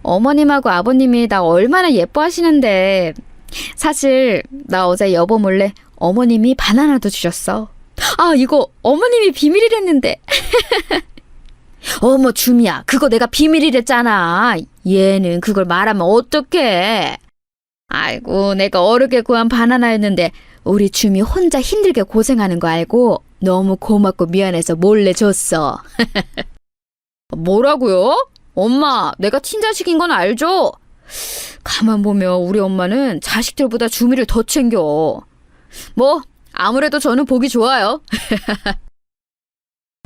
어머님하고 아버님이 나 얼마나 예뻐하시는데. 사실 나 어제 여보 몰래 어머님이 바나나도 주셨어. 아, 이거 어머님이 비밀이랬는데. 어머, 주미야, 그거 내가 비밀이랬잖아. 얘는 그걸 말하면 어떡해. 아이고, 내가 어렵게 구한 바나나였는데 우리 주미 혼자 힘들게 고생하는 거 알고 너무 고맙고 미안해서 몰래 줬어. 뭐라고요? 엄마, 내가 친자식인 건 알죠? 가만 보면 우리 엄마는 자식들보다 주미를 더 챙겨. 뭐 아무래도 저는 보기 좋아요.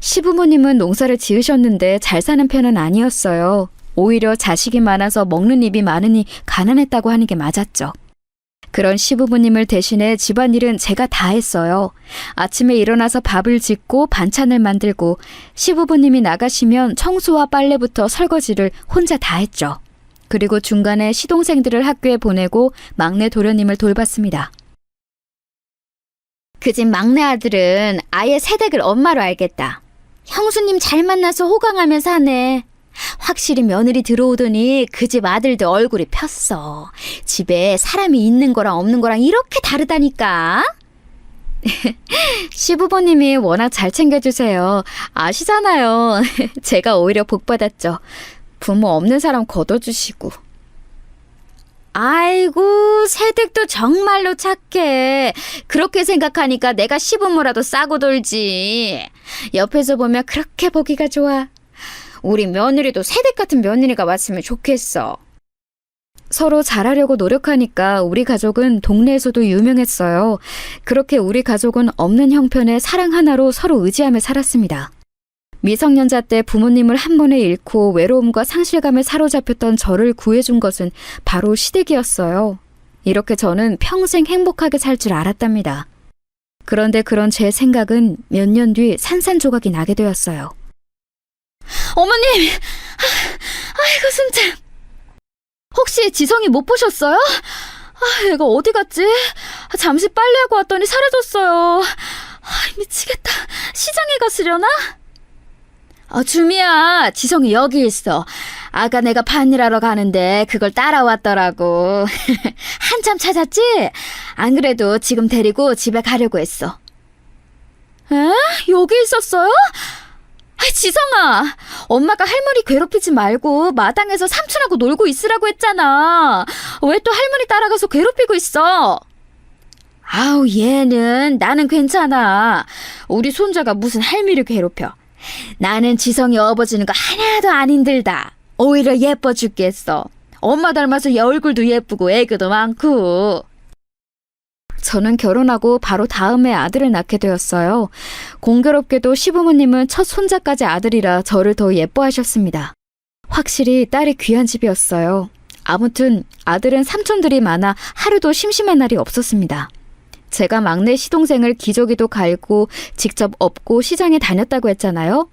시부모님은 농사를 지으셨는데 잘 사는 편은 아니었어요. 오히려 자식이 많아서 먹는 입이 많으니 가난했다고 하는 게 맞았죠. 그런 시부모님을 대신해 집안일은 제가 다 했어요. 아침에 일어나서 밥을 짓고 반찬을 만들고 시부모님이 나가시면 청소와 빨래부터 설거지를 혼자 다 했죠. 그리고 중간에 시동생들을 학교에 보내고 막내 도련님을 돌봤습니다. 그 집 막내 아들은 아예 새댁을 엄마로 알겠다. 형수님 잘 만나서 호강하며 사네. 확실히 며느리 들어오더니 그 집 아들도 얼굴이 폈어. 집에 사람이 있는 거랑 없는 거랑 이렇게 다르다니까. 시부모님이 워낙 잘 챙겨주세요. 아시잖아요. 제가 오히려 복받았죠. 부모 없는 사람 걷어주시고. 아이고, 새댁도 정말로 착해. 그렇게 생각하니까 내가 시부모라도 싸고 돌지. 옆에서 보면 그렇게 보기가 좋아. 우리 며느리도 새댁 같은 며느리가 왔으면 좋겠어. 서로 잘하려고 노력하니까 우리 가족은 동네에서도 유명했어요. 그렇게 우리 가족은 없는 형편에 사랑 하나로 서로 의지하며 살았습니다. 미성년자 때 부모님을 한 번에 잃고 외로움과 상실감에 사로잡혔던 저를 구해준 것은 바로 시댁이었어요. 이렇게 저는 평생 행복하게 살 줄 알았답니다. 그런데 그런 제 생각은 몇 년 뒤 산산조각이 나게 되었어요. 어머님! 아이고 숨참. 혹시 지성이 못 보셨어요? 얘가 어디 갔지? 잠시 빨래하고 왔더니 사라졌어요. 미치겠다. 시장에 갔으려나? 주미야, 지성이 여기 있어. 아까 내가 밭일하러 가는데 그걸 따라왔더라고. 한참 찾았지? 안 그래도 지금 데리고 집에 가려고 했어. 에? 여기 있었어요? 지성아, 엄마가 할머니 괴롭히지 말고 마당에서 삼촌하고 놀고 있으라고 했잖아. 왜 또 할머니 따라가서 괴롭히고 있어? 아우, 얘는 나는 괜찮아. 우리 손자가 무슨 할미를 괴롭혀. 나는 지성이 업어주는 거 하나도 안 힘들다. 오히려 예뻐 죽겠어. 엄마 닮아서 얘 얼굴도 예쁘고 애교도 많고. 저는 결혼하고 바로 다음에 아들을 낳게 되었어요. 공교롭게도 시부모님은 첫 손자까지 아들이라 저를 더 예뻐하셨습니다. 확실히 딸이 귀한 집이었어요. 아무튼 아들은 삼촌들이 많아 하루도 심심한 날이 없었습니다. 제가 막내 시동생을 기저귀도 갈고 직접 업고 시장에 다녔다고 했잖아요.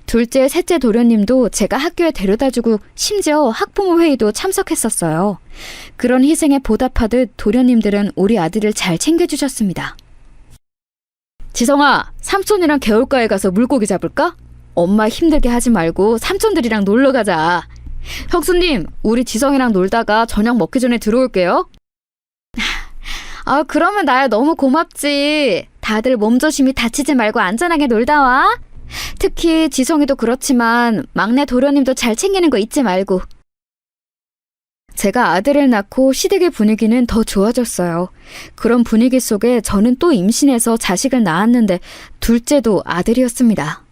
둘째, 셋째 도련님도 제가 학교에 데려다주고 심지어 학부모 회의도 참석했었어요. 그런 희생에 보답하듯 도련님들은 우리 아들을 잘 챙겨주셨습니다. 지성아, 삼촌이랑 개울가에 가서 물고기 잡을까? 엄마 힘들게 하지 말고 삼촌들이랑 놀러 가자. 형수님, 우리 지성이랑 놀다가 저녁 먹기 전에 들어올게요. 그러면 나야 너무 고맙지. 다들 몸조심히 다치지 말고 안전하게 놀다 와. 특히 지성이도 그렇지만 막내 도련님도 잘 챙기는 거 잊지 말고. 제가 아들을 낳고 시댁의 분위기는 더 좋아졌어요. 그런 분위기 속에 저는 또 임신해서 자식을 낳았는데 둘째도 아들이었습니다.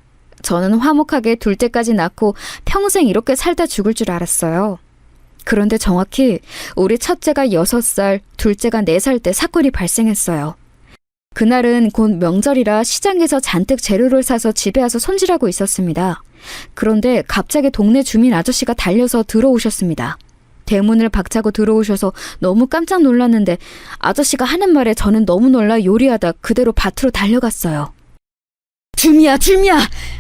저는 화목하게 둘째까지 낳고 평생 이렇게 살다 죽을 줄 알았어요. 그런데 정확히 우리 첫째가 6살, 둘째가 4살 때 사건이 발생했어요. 그날은 곧 명절이라 시장에서 잔뜩 재료를 사서 집에 와서 손질하고 있었습니다. 그런데 갑자기 동네 주민 아저씨가 달려서 들어오셨습니다. 대문을 박차고 들어오셔서 너무 깜짝 놀랐는데 아저씨가 하는 말에 저는 너무 놀라 요리하다 그대로 밭으로 달려갔어요. 주미야,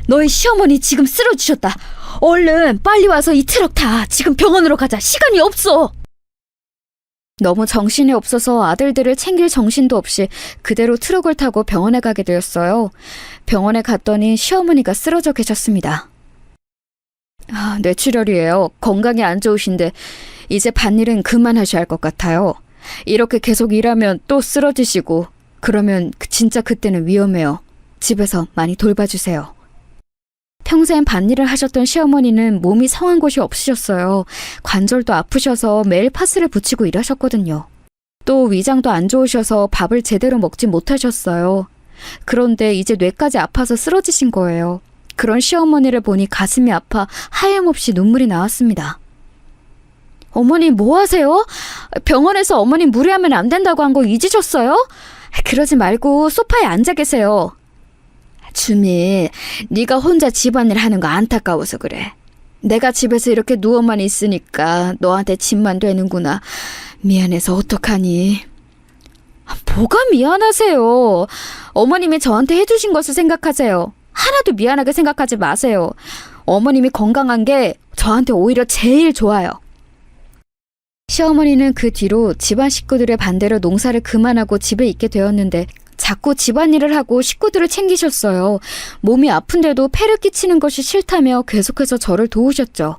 너희 시어머니 지금 쓰러지셨다. 얼른 빨리 와서 이 트럭 타. 지금 병원으로 가자. 시간이 없어. 너무 정신이 없어서 아들들을 챙길 정신도 없이 그대로 트럭을 타고 병원에 가게 되었어요. 병원에 갔더니 시어머니가 쓰러져 계셨습니다. 뇌출혈이에요. 건강이 안 좋으신데 이제 밭일은 그만하셔야 할 것 같아요. 이렇게 계속 일하면 또 쓰러지시고 그러면 진짜 그때는 위험해요. 집에서 많이 돌봐주세요. 평생 밭일을 하셨던 시어머니는 몸이 성한 곳이 없으셨어요. 관절도 아프셔서 매일 파스를 붙이고 일하셨거든요. 또 위장도 안 좋으셔서 밥을 제대로 먹지 못하셨어요. 그런데 이제 뇌까지 아파서 쓰러지신 거예요. 그런 시어머니를 보니 가슴이 아파 하염없이 눈물이 나왔습니다. 어머니 뭐 하세요? 병원에서 어머니 무리하면 안 된다고 한 거 잊으셨어요? 그러지 말고 소파에 앉아 계세요. 주미, 네가 혼자 집안일 하는 거 안타까워서 그래. 내가 집에서 이렇게 누워만 있으니까 너한테 짐만 되는구나. 미안해서 어떡하니? 뭐가 미안하세요. 어머님이 저한테 해주신 것을 생각하세요. 하나도 미안하게 생각하지 마세요. 어머님이 건강한 게 저한테 오히려 제일 좋아요. 시어머니는 그 뒤로 집안 식구들의 반대로 농사를 그만하고 집에 있게 되었는데 자꾸 집안일을 하고 식구들을 챙기셨어요. 몸이 아픈데도 폐를 끼치는 것이 싫다며 계속해서 저를 도우셨죠.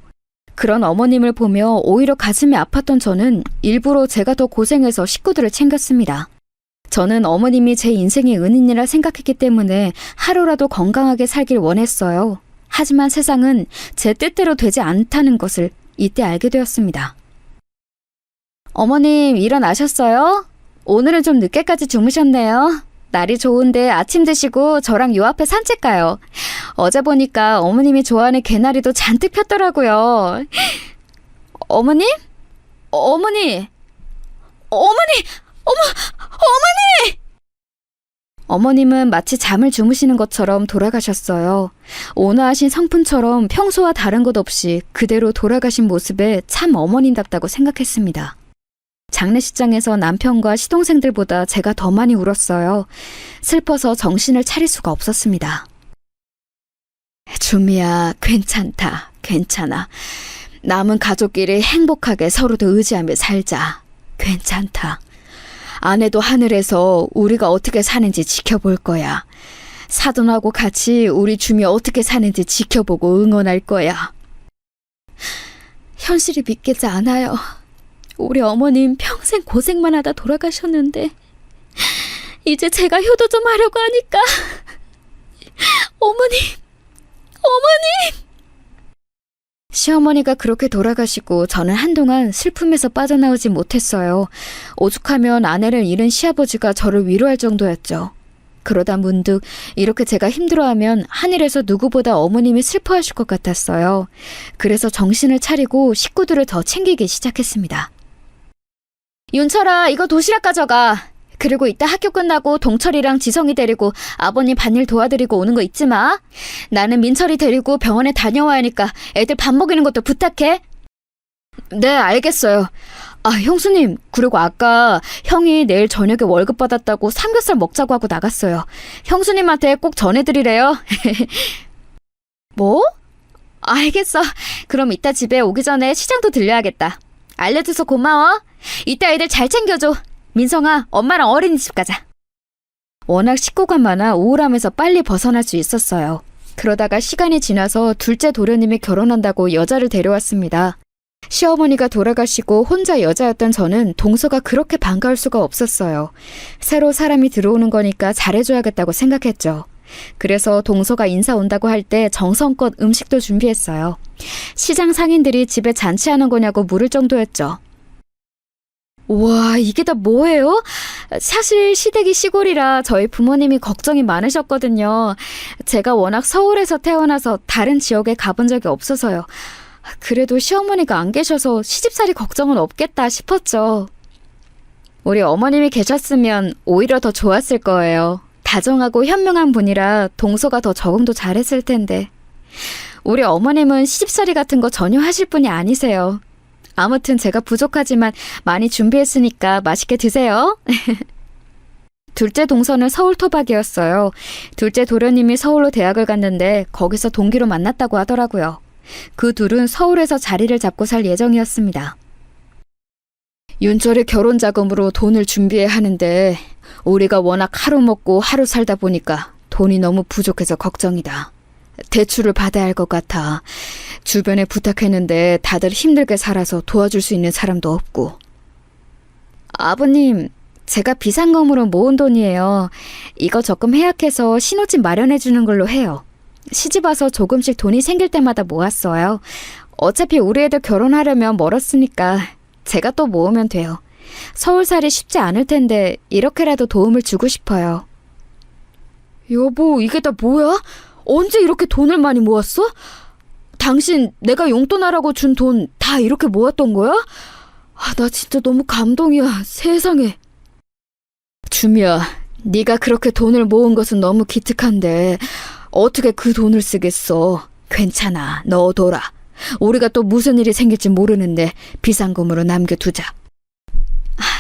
그런 어머님을 보며 오히려 가슴이 아팠던 저는 일부러 제가 더 고생해서 식구들을 챙겼습니다. 저는 어머님이 제 인생의 은인이라 생각했기 때문에 하루라도 건강하게 살길 원했어요. 하지만 세상은 제 뜻대로 되지 않다는 것을 이때 알게 되었습니다. 어머님 일어나셨어요? 오늘은 좀 늦게까지 주무셨네요. 날이 좋은데 아침 드시고 저랑 요 앞에 산책 가요. 어제 보니까 어머님이 좋아하는 개나리도 잔뜩 폈더라고요. 어머님? 어머니! 어머니! 어머니! 어머님은 마치 잠을 주무시는 것처럼 돌아가셨어요. 온화하신 성품처럼 평소와 다른 것 없이 그대로 돌아가신 모습에 참 어머님답다고 생각했습니다. 장례식장에서 남편과 시동생들보다 제가 더 많이 울었어요. 슬퍼서 정신을 차릴 수가 없었습니다. 주미야, 괜찮다. 괜찮아. 남은 가족끼리 행복하게 서로도 의지하며 살자. 괜찮다. 아내도 하늘에서 우리가 어떻게 사는지 지켜볼 거야. 사돈하고 같이 우리 주미 어떻게 사는지 지켜보고 응원할 거야. 현실이 믿기지 않아요. 우리 어머님 평생 고생만 하다 돌아가셨는데 이제 제가 효도 좀 하려고 하니까 어머님! 시어머니가 그렇게 돌아가시고 저는 한동안 슬픔에서 빠져나오지 못했어요. 오죽하면 아내를 잃은 시아버지가 저를 위로할 정도였죠. 그러다 문득 이렇게 제가 힘들어하면 하늘에서 누구보다 어머님이 슬퍼하실 것 같았어요. 그래서 정신을 차리고 식구들을 더 챙기기 시작했습니다. 윤철아, 이거 도시락 가져가. 그리고 이따 학교 끝나고 동철이랑 지성이 데리고 아버님 밭일 도와드리고 오는 거 잊지 마. 나는 민철이 데리고 병원에 다녀와야 하니까 애들 밥 먹이는 것도 부탁해. 네, 알겠어요. 아, 형수님, 그리고 아까 형이 내일 저녁에 월급 받았다고 삼겹살 먹자고 하고 나갔어요. 형수님한테 꼭 전해드리래요. 뭐? 알겠어. 그럼 이따 집에 오기 전에 시장도 들려야겠다. 알려줘서 고마워. 이따 애들 잘 챙겨줘. 민성아, 엄마랑 어린이집 가자. 워낙 식구가 많아 우울함에서 빨리 벗어날 수 있었어요. 그러다가 시간이 지나서 둘째 도련님이 결혼한다고 여자를 데려왔습니다. 시어머니가 돌아가시고 혼자 여자였던 저는 동서가 그렇게 반가울 수가 없었어요. 새로 사람이 들어오는 거니까 잘해줘야겠다고 생각했죠. 그래서 동서가 인사 온다고 할 때 정성껏 음식도 준비했어요. 시장 상인들이 집에 잔치하는 거냐고 물을 정도였죠. 와, 이게 다 뭐예요? 사실 시댁이 시골이라 저희 부모님이 걱정이 많으셨거든요. 제가 워낙 서울에서 태어나서 다른 지역에 가본 적이 없어서요. 그래도 시어머니가 안 계셔서 시집살이 걱정은 없겠다 싶었죠. 우리 어머님이 계셨으면 오히려 더 좋았을 거예요. 다정하고 현명한 분이라 동서가 더 적응도 잘했을 텐데. 우리 어머님은 시집살이 같은 거 전혀 하실 분이 아니세요. 아무튼 제가 부족하지만 많이 준비했으니까 맛있게 드세요. 둘째 동서는 서울 토박이었어요. 둘째 도련님이 서울로 대학을 갔는데 거기서 동기로 만났다고 하더라고요. 그 둘은 서울에서 자리를 잡고 살 예정이었습니다. 윤철의 결혼 자금으로 돈을 준비해야 하는데 우리가 워낙 하루 먹고 하루 살다 보니까 돈이 너무 부족해서 걱정이다. 대출을 받아야 할 것 같아. 주변에 부탁했는데 다들 힘들게 살아서 도와줄 수 있는 사람도 없고. 아버님, 제가 비상금으로 모은 돈이에요. 이거 적금 해약해서 신혼집 마련해 주는 걸로 해요. 시집 와서 조금씩 돈이 생길 때마다 모았어요. 어차피 우리 애들 결혼하려면 멀었으니까 제가 또 모으면 돼요. 서울살이 쉽지 않을 텐데 이렇게라도 도움을 주고 싶어요. 여보, 이게 다 뭐야? 언제 이렇게 돈을 많이 모았어? 당신 내가 용돈하라고 준 돈 다 이렇게 모았던 거야? 아, 나 진짜 너무 감동이야. 세상에. 주미야, 네가 그렇게 돈을 모은 것은 너무 기특한데 어떻게 그 돈을 쓰겠어. 괜찮아, 넣어둬라. 우리가 또 무슨 일이 생길지 모르는데 비상금으로 남겨두자.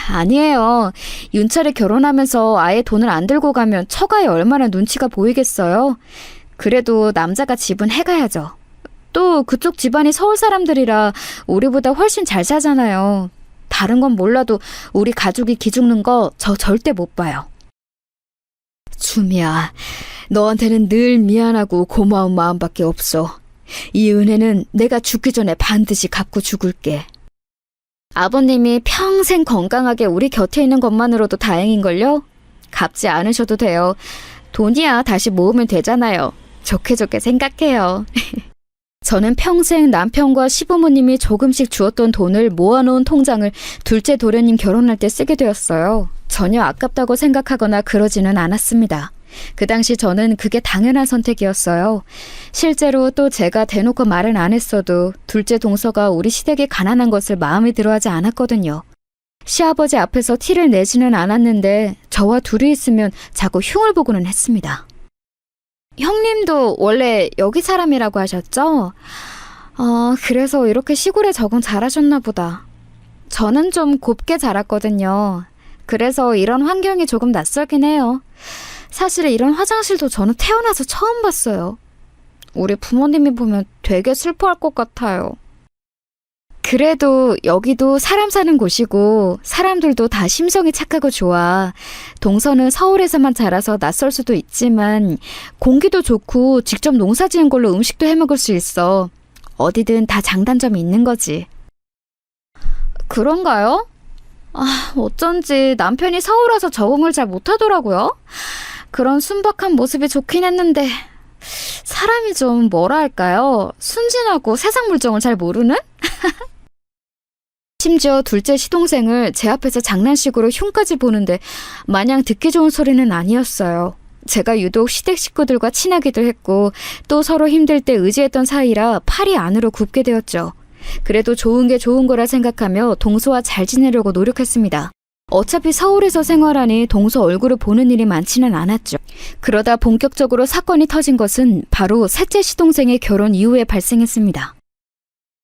아니에요. 윤철이 결혼하면서 아예 돈을 안 들고 가면 처가에 얼마나 눈치가 보이겠어요. 그래도 남자가 집은 해가야죠. 또 그쪽 집안이 서울 사람들이라 우리보다 훨씬 잘 사잖아요. 다른 건 몰라도 우리 가족이 기죽는 거 저 절대 못 봐요. 주미야, 너한테는 늘 미안하고 고마운 마음밖에 없어. 이 은혜는 내가 죽기 전에 반드시 갚고 죽을게. 아버님이 평생 건강하게 우리 곁에 있는 것만으로도 다행인걸요? 갚지 않으셔도 돼요. 돈이야 다시 모으면 되잖아요. 좋게 좋게 생각해요. 저는 평생 남편과 시부모님이 조금씩 주었던 돈을 모아놓은 통장을 둘째 도련님 결혼할 때 쓰게 되었어요. 전혀 아깝다고 생각하거나 그러지는 않았습니다. 그 당시 저는 그게 당연한 선택이었어요. 실제로 또 제가 대놓고 말은 안 했어도 둘째 동서가 우리 시댁이 가난한 것을 마음에 들어하지 않았거든요. 시아버지 앞에서 티를 내지는 않았는데 저와 둘이 있으면 자꾸 흉을 보고는 했습니다. 형님도 원래 여기 사람이라고 하셨죠? 그래서 이렇게 시골에 적응 잘하셨나 보다. 저는 좀 곱게 자랐거든요. 그래서 이런 환경이 조금 낯설긴 해요. 사실 이런 화장실도 저는 태어나서 처음 봤어요. 우리 부모님이 보면 되게 슬퍼할 것 같아요. 그래도 여기도 사람 사는 곳이고 사람들도 다 심성이 착하고 좋아. 동서는 서울에서만 자라서 낯설 수도 있지만 공기도 좋고 직접 농사 지은 걸로 음식도 해먹을 수 있어. 어디든 다 장단점이 있는 거지. 그런가요? 어쩐지 남편이 서울 와서 적응을 잘 못하더라고요. 그런 순박한 모습이 좋긴 했는데 사람이 좀 뭐라 할까요? 순진하고 세상 물정을 잘 모르는? 심지어 둘째 시동생을 제 앞에서 장난식으로 흉까지 보는데 마냥 듣기 좋은 소리는 아니었어요. 제가 유독 시댁 식구들과 친하기도 했고 또 서로 힘들 때 의지했던 사이라 팔이 안으로 굽게 되었죠. 그래도 좋은 게 좋은 거라 생각하며 동서와 잘 지내려고 노력했습니다. 어차피 서울에서 생활하니 동서 얼굴을 보는 일이 많지는 않았죠. 그러다 본격적으로 사건이 터진 것은 바로 셋째 시동생의 결혼 이후에 발생했습니다.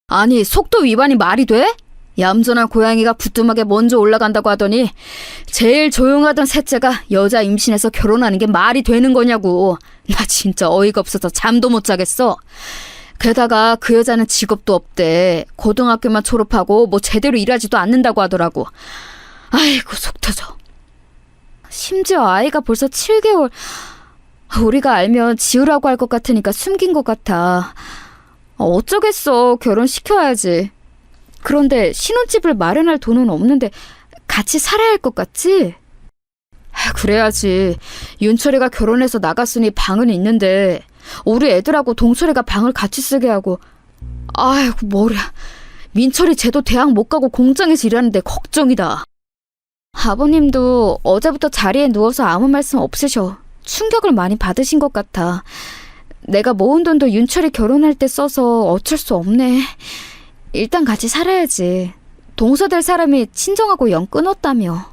아니, 속도 위반이 말이 돼? 얌전한 고양이가 부뚜막에 먼저 올라간다고 하더니 제일 조용하던 셋째가 여자 임신해서 결혼하는 게 말이 되는 거냐고. 나 진짜 어이가 없어서 잠도 못 자겠어. 게다가 그 여자는 직업도 없대. 고등학교만 졸업하고 뭐 제대로 일하지도 않는다고 하더라고. 아이고 속 터져. 심지어 아이가 벌써 7개월. 우리가 알면 지우라고 할 것 같으니까 숨긴 것 같아. 어쩌겠어. 결혼시켜야지. 그런데 신혼집을 마련할 돈은 없는데 같이 살아야 할 것 같지? 그래야지. 윤철이가 결혼해서 나갔으니 방은 있는데 우리 애들하고 동철이가 방을 같이 쓰게 하고. 아이고 머리야. 민철이 쟤도 대학 못 가고 공장에서 일하는데 걱정이다. 아버님도 어제부터 자리에 누워서 아무 말씀 없으셔. 충격을 많이 받으신 것 같아. 내가 모은 돈도 윤철이 결혼할 때 써서 어쩔 수 없네. 일단 같이 살아야지. 동서될 사람이 친정하고 영 끊었다며.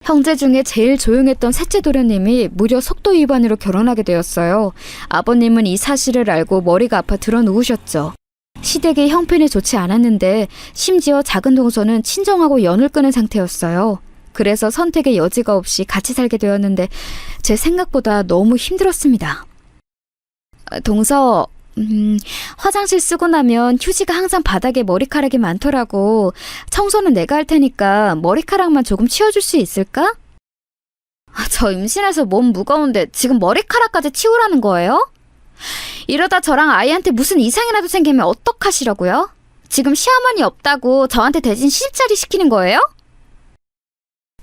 형제 중에 제일 조용했던 셋째 도련님이 무려 속도 위반으로 결혼하게 되었어요. 아버님은 이 사실을 알고 머리가 아파 드러 누우셨죠. 시댁의 형편이 좋지 않았는데 심지어 작은 동서는 친정하고 연을 끊은 상태였어요. 그래서 선택의 여지가 없이 같이 살게 되었는데 제 생각보다 너무 힘들었습니다. 동서, 화장실 쓰고 나면 휴지가 항상 바닥에 머리카락이 많더라고. 청소는 내가 할 테니까 머리카락만 조금 치워줄 수 있을까? 저 임신해서 몸 무거운데 지금 머리카락까지 치우라는 거예요? 이러다 저랑 아이한테 무슨 이상이라도 생기면 어떡하시려고요? 지금 시어머니 없다고 저한테 대신 시집살이 시키는 거예요?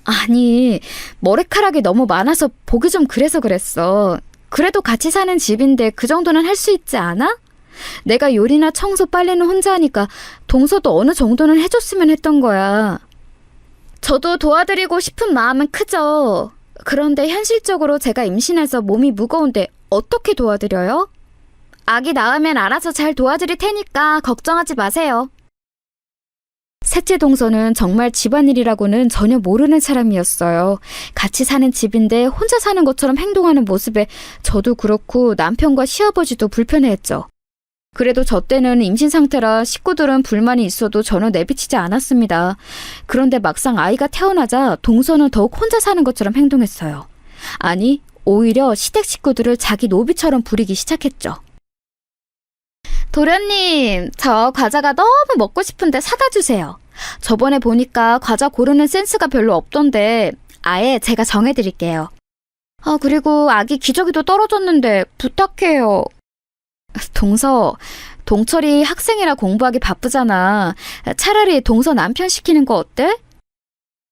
아니, 머리카락이 너무 많아서 보기 좀 그래서 그랬어. 그래도 같이 사는 집인데 그 정도는 할 수 있지 않아? 내가 요리나 청소, 빨래는 혼자 하니까 동서도 어느 정도는 해줬으면 했던 거야. 저도 도와드리고 싶은 마음은 크죠. 그런데 현실적으로 제가 임신해서 몸이 무거운데 어떻게 도와드려요? 아기 낳으면 알아서 잘 도와드릴 테니까 걱정하지 마세요. 셋째 동서는 정말 집안일이라고는 전혀 모르는 사람이었어요. 같이 사는 집인데 혼자 사는 것처럼 행동하는 모습에 저도 그렇고 남편과 시아버지도 불편해했죠. 그래도 저 때는 임신 상태라 식구들은 불만이 있어도 전혀 내비치지 않았습니다. 그런데 막상 아이가 태어나자 동서는 더욱 혼자 사는 것처럼 행동했어요. 아니, 오히려 시댁 식구들을 자기 노비처럼 부리기 시작했죠. 도련님, 저 과자가 너무 먹고 싶은데 사다 주세요. 저번에 보니까 과자 고르는 센스가 별로 없던데 아예 제가 정해드릴게요. 그리고 아기 기저귀도 떨어졌는데 부탁해요. 동서, 동철이 학생이라 공부하기 바쁘잖아. 차라리 동서 남편 시키는 거 어때?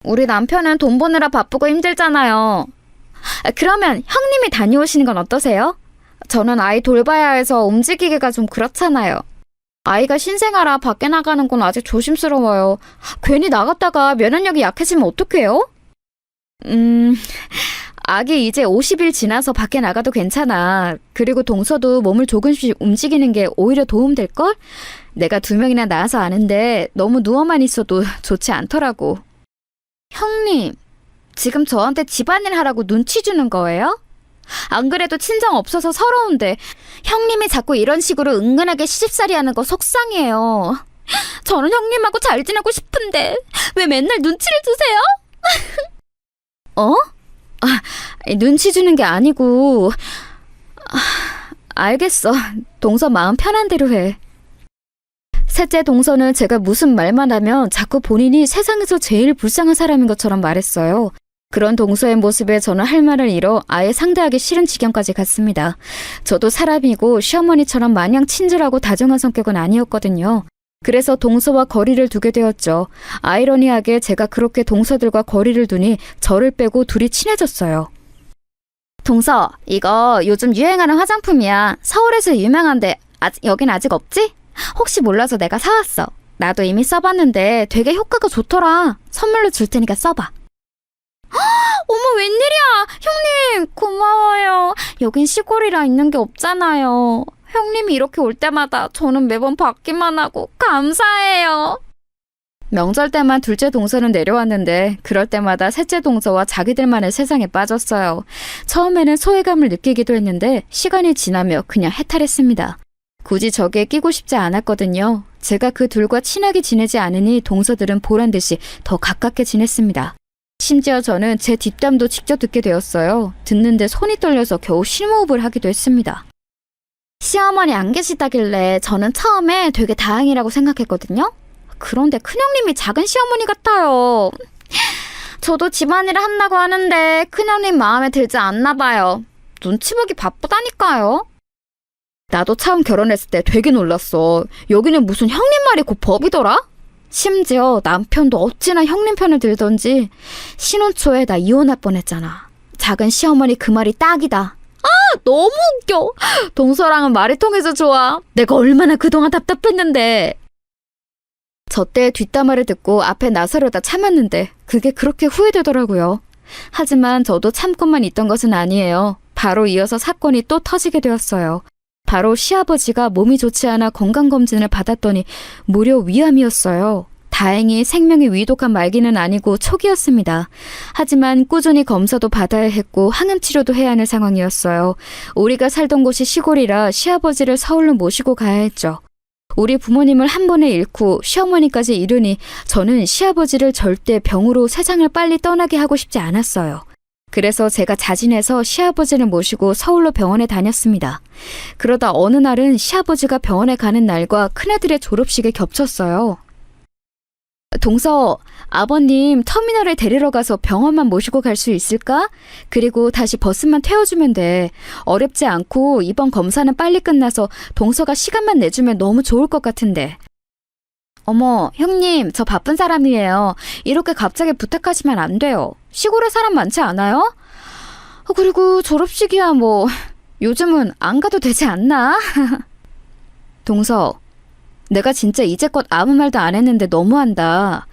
우리 남편은 돈 버느라 바쁘고 힘들잖아요. 그러면 형님이 다녀오시는 건 어떠세요? 저는 아이 돌봐야 해서 움직이기가 좀 그렇잖아요. 아이가 신생아라 밖에 나가는 건 아직 조심스러워요. 괜히 나갔다가 면역력이 약해지면 어떡해요? 아기 이제 50일 지나서 밖에 나가도 괜찮아. 그리고 동서도 몸을 조금씩 움직이는 게 오히려 도움될걸? 내가 2명이나 낳아서 아는데 너무 누워만 있어도 좋지 않더라고. 형님, 지금 저한테 집안일 하라고 눈치 주는 거예요? 안 그래도 친정 없어서 서러운데 형님이 자꾸 이런 식으로 은근하게 시집살이 하는 거 속상해요. 저는 형님하고 잘 지내고 싶은데 왜 맨날 눈치를 주세요? 어? 눈치 주는 게 아니고. 알겠어. 동서 마음 편한 대로 해. 셋째 동서는 제가 무슨 말만 하면 자꾸 본인이 세상에서 제일 불쌍한 사람인 것처럼 말했어요. 그런 동서의 모습에 저는 할 말을 잃어 아예 상대하기 싫은 지경까지 갔습니다. 저도 사람이고 시어머니처럼 마냥 친절하고 다정한 성격은 아니었거든요. 그래서 동서와 거리를 두게 되었죠. 아이러니하게 제가 그렇게 동서들과 거리를 두니 저를 빼고 둘이 친해졌어요. 동서, 이거 요즘 유행하는 화장품이야. 서울에서 유명한데 여긴 아직 없지? 혹시 몰라서 내가 사왔어. 나도 이미 써봤는데 되게 효과가 좋더라. 선물로 줄 테니까 써봐. 어머, 웬일이야. 형님, 고마워요. 여긴 시골이라 있는 게 없잖아요. 형님이 이렇게 올 때마다 저는 매번 받기만 하고 감사해요. 명절 때만 둘째 동서는 내려왔는데 그럴 때마다 셋째 동서와 자기들만의 세상에 빠졌어요. 처음에는 소외감을 느끼기도 했는데 시간이 지나며 그냥 해탈했습니다. 굳이 저기에 끼고 싶지 않았거든요. 제가 그 둘과 친하게 지내지 않으니 동서들은 보란듯이 더 가깝게 지냈습니다. 심지어 저는 제 뒷담도 직접 듣게 되었어요. 듣는데 손이 떨려서 겨우 심호흡을 하기도 했습니다. 시어머니 안 계시다길래 저는 처음에 되게 다행이라고 생각했거든요. 그런데 큰형님이 작은 시어머니 같아요. 저도 집안일을 한다고 하는데 큰형님 마음에 들지 않나 봐요. 눈치 보기 바쁘다니까요. 나도 처음 결혼했을 때 되게 놀랐어. 여기는 무슨 형님 말이 곧 법이더라? 심지어 남편도 어찌나 형님 편을 들던지 신혼 초에 나 이혼할 뻔했잖아. 작은 시어머니 그 말이 딱이다. 너무 웃겨. 동서랑은 말이 통해서 좋아. 내가 얼마나 그동안 답답했는데. 저 때 뒷담화를 듣고 앞에 나서려다 참았는데 그게 그렇게 후회되더라고요. 하지만 저도 참고만 있던 것은 아니에요. 바로 이어서 사건이 또 터지게 되었어요. 바로 시아버지가 몸이 좋지 않아 건강검진을 받았더니 무려 위암이었어요. 다행히 생명이 위독한 말기는 아니고 초기였습니다. 하지만 꾸준히 검사도 받아야 했고 항암치료도 해야 하는 상황이었어요. 우리가 살던 곳이 시골이라 시아버지를 서울로 모시고 가야 했죠. 우리 부모님을 한 번에 잃고 시어머니까지 잃으니 저는 시아버지를 절대 병으로 세상을 빨리 떠나게 하고 싶지 않았어요. 그래서 제가 자진해서 시아버지를 모시고 서울로 병원에 다녔습니다. 그러다 어느 날은 시아버지가 병원에 가는 날과 큰아들의 졸업식에 겹쳤어요. 동서, 아버님 터미널에 데리러 가서 병원만 모시고 갈 수 있을까? 그리고 다시 버스만 태워주면 돼. 어렵지 않고 이번 검사는 빨리 끝나서 동서가 시간만 내주면 너무 좋을 것 같은데. 어머, 형님, 저 바쁜 사람이에요. 이렇게 갑자기 부탁하시면 안 돼요. 시골에 사람 많지 않아요? 그리고 졸업식이야 뭐 요즘은 안 가도 되지 않나? 동서, 내가 진짜 이제껏 아무 말도 안 했는데 너무한다.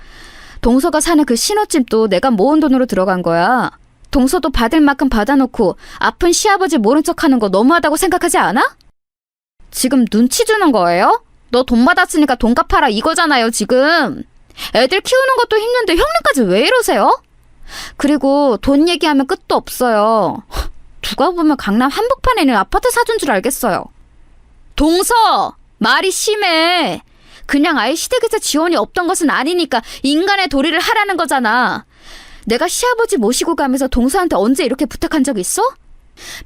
동서가 사는 그 신혼집도 내가 모은 돈으로 들어간 거야. 동서도 받을 만큼 받아놓고 아픈 시아버지 모른 척하는 거 너무하다고 생각하지 않아? 지금 눈치 주는 거예요? 너 돈 받았으니까 돈 갚아라 이거잖아요 지금. 애들 키우는 것도 힘든데 형님까지 왜 이러세요? 그리고 돈 얘기하면 끝도 없어요. 누가 보면 강남 한복판에 있는 아파트 사준 줄 알겠어요. 동서! 말이 심해. 그냥 아예 시댁에서 지원이 없던 것은 아니니까 인간의 도리를 하라는 거잖아. 내가 시아버지 모시고 가면서 동서한테 언제 이렇게 부탁한 적 있어?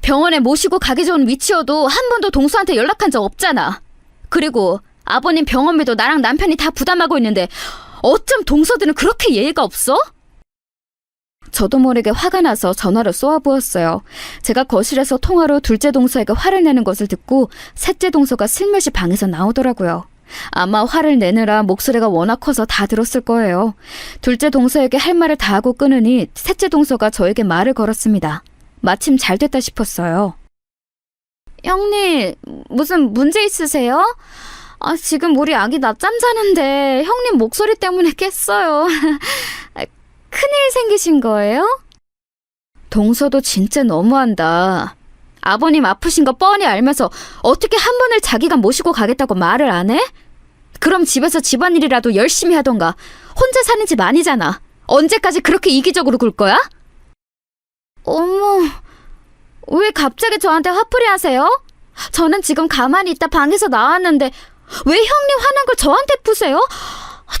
병원에 모시고 가기 좋은 위치여도 한 번도 동서한테 연락한 적 없잖아. 그리고 아버님 병원비도 나랑 남편이 다 부담하고 있는데 어쩜 동서들은 그렇게 예의가 없어? 저도 모르게 화가 나서 전화로 쏘아부었어요. 제가 거실에서 통화로 둘째 동서에게 화를 내는 것을 듣고 셋째 동서가 슬며시 방에서 나오더라고요. 아마 화를 내느라 목소리가 워낙 커서 다 들었을 거예요. 둘째 동서에게 할 말을 다 하고 끊으니 셋째 동서가 저에게 말을 걸었습니다. 마침 잘 됐다 싶었어요. 형님, 무슨 문제 있으세요? 지금 우리 아기 낮잠 자는데 형님 목소리 때문에 깼어요. 큰일 생기신 거예요? 동서도 진짜 너무한다. 아버님 아프신 거 뻔히 알면서 어떻게 한 번을 자기가 모시고 가겠다고 말을 안 해? 그럼 집에서 집안일이라도 열심히 하던가. 혼자 사는 집 아니잖아. 언제까지 그렇게 이기적으로 굴 거야? 어머, 왜 갑자기 저한테 화풀이 하세요? 저는 지금 가만히 있다 방에서 나왔는데 왜 형님 화난 걸 저한테 푸세요?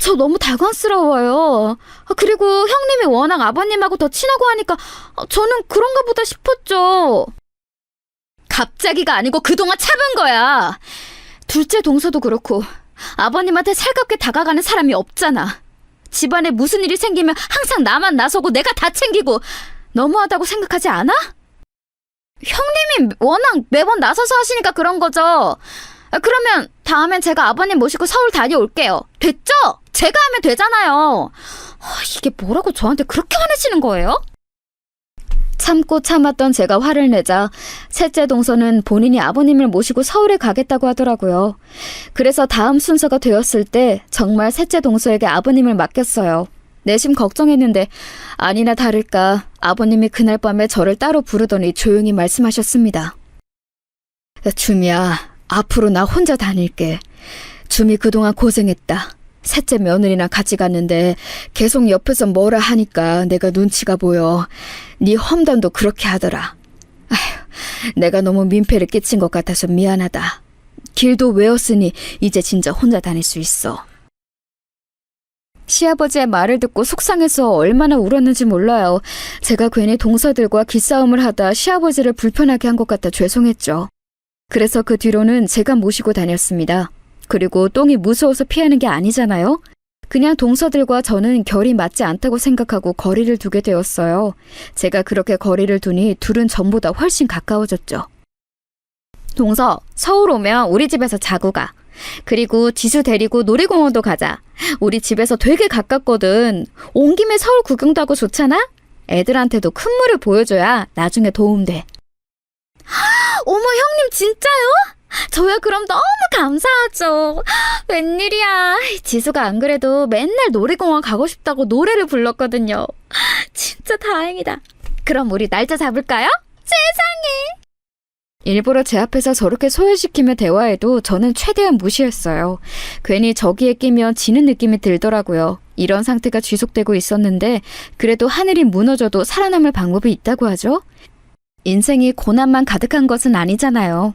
저 너무 당황스러워요. 그리고 형님이 워낙 아버님하고 더 친하고 하니까 저는 그런가 보다 싶었죠. 갑자기가 아니고 그동안 참은 거야. 둘째 동서도 그렇고 아버님한테 살갑게 다가가는 사람이 없잖아. 집안에 무슨 일이 생기면 항상 나만 나서고 내가 다 챙기고. 너무하다고 생각하지 않아? 형님이 워낙 매번 나서서 하시니까 그런 거죠. 그러면 다음엔 제가 아버님 모시고 서울 다녀올게요. 됐죠? 제가 하면 되잖아요. 이게 뭐라고 저한테 그렇게 화내시는 거예요? 참고 참았던 제가 화를 내자 셋째 동서는 본인이 아버님을 모시고 서울에 가겠다고 하더라고요. 그래서 다음 순서가 되었을 때 정말 셋째 동서에게 아버님을 맡겼어요. 내심 걱정했는데 아니나 다를까 아버님이 그날 밤에 저를 따로 부르더니 조용히 말씀하셨습니다. 주미야, 앞으로 나 혼자 다닐게. 주미 그동안 고생했다. 셋째 며느리랑 같이 갔는데 계속 옆에서 뭐라 하니까 내가 눈치가 보여. 네 험담도 그렇게 하더라. 아휴, 내가 너무 민폐를 끼친 것 같아서 미안하다. 길도 외웠으니 이제 진짜 혼자 다닐 수 있어. 시아버지의 말을 듣고 속상해서 얼마나 울었는지 몰라요. 제가 괜히 동서들과 기싸움을 하다 시아버지를 불편하게 한 것 같아 죄송했죠. 그래서 그 뒤로는 제가 모시고 다녔습니다. 그리고 똥이 무서워서 피하는 게 아니잖아요. 그냥 동서들과 저는 결이 맞지 않다고 생각하고 거리를 두게 되었어요. 제가 그렇게 거리를 두니 둘은 전보다 훨씬 가까워졌죠. 동서, 서울 오면 우리 집에서 자고 가. 그리고 지수 데리고 놀이공원도 가자. 우리 집에서 되게 가깝거든. 온 김에 서울 구경도 하고 좋잖아? 애들한테도 큰 물을 보여줘야 나중에 도움돼. 어머, 형님 진짜요? 저야 그럼 너무 감사하죠. 웬일이야. 지수가 안 그래도 맨날 놀이공원 가고 싶다고 노래를 불렀거든요. 진짜 다행이다. 그럼 우리 날짜 잡을까요? 세상에. 일부러 제 앞에서 저렇게 소외시키며 대화해도 저는 최대한 무시했어요. 괜히 저기에 끼면 지는 느낌이 들더라고요. 이런 상태가 지속되고 있었는데 그래도 하늘이 무너져도 살아남을 방법이 있다고 하죠. 인생이 고난만 가득한 것은 아니잖아요.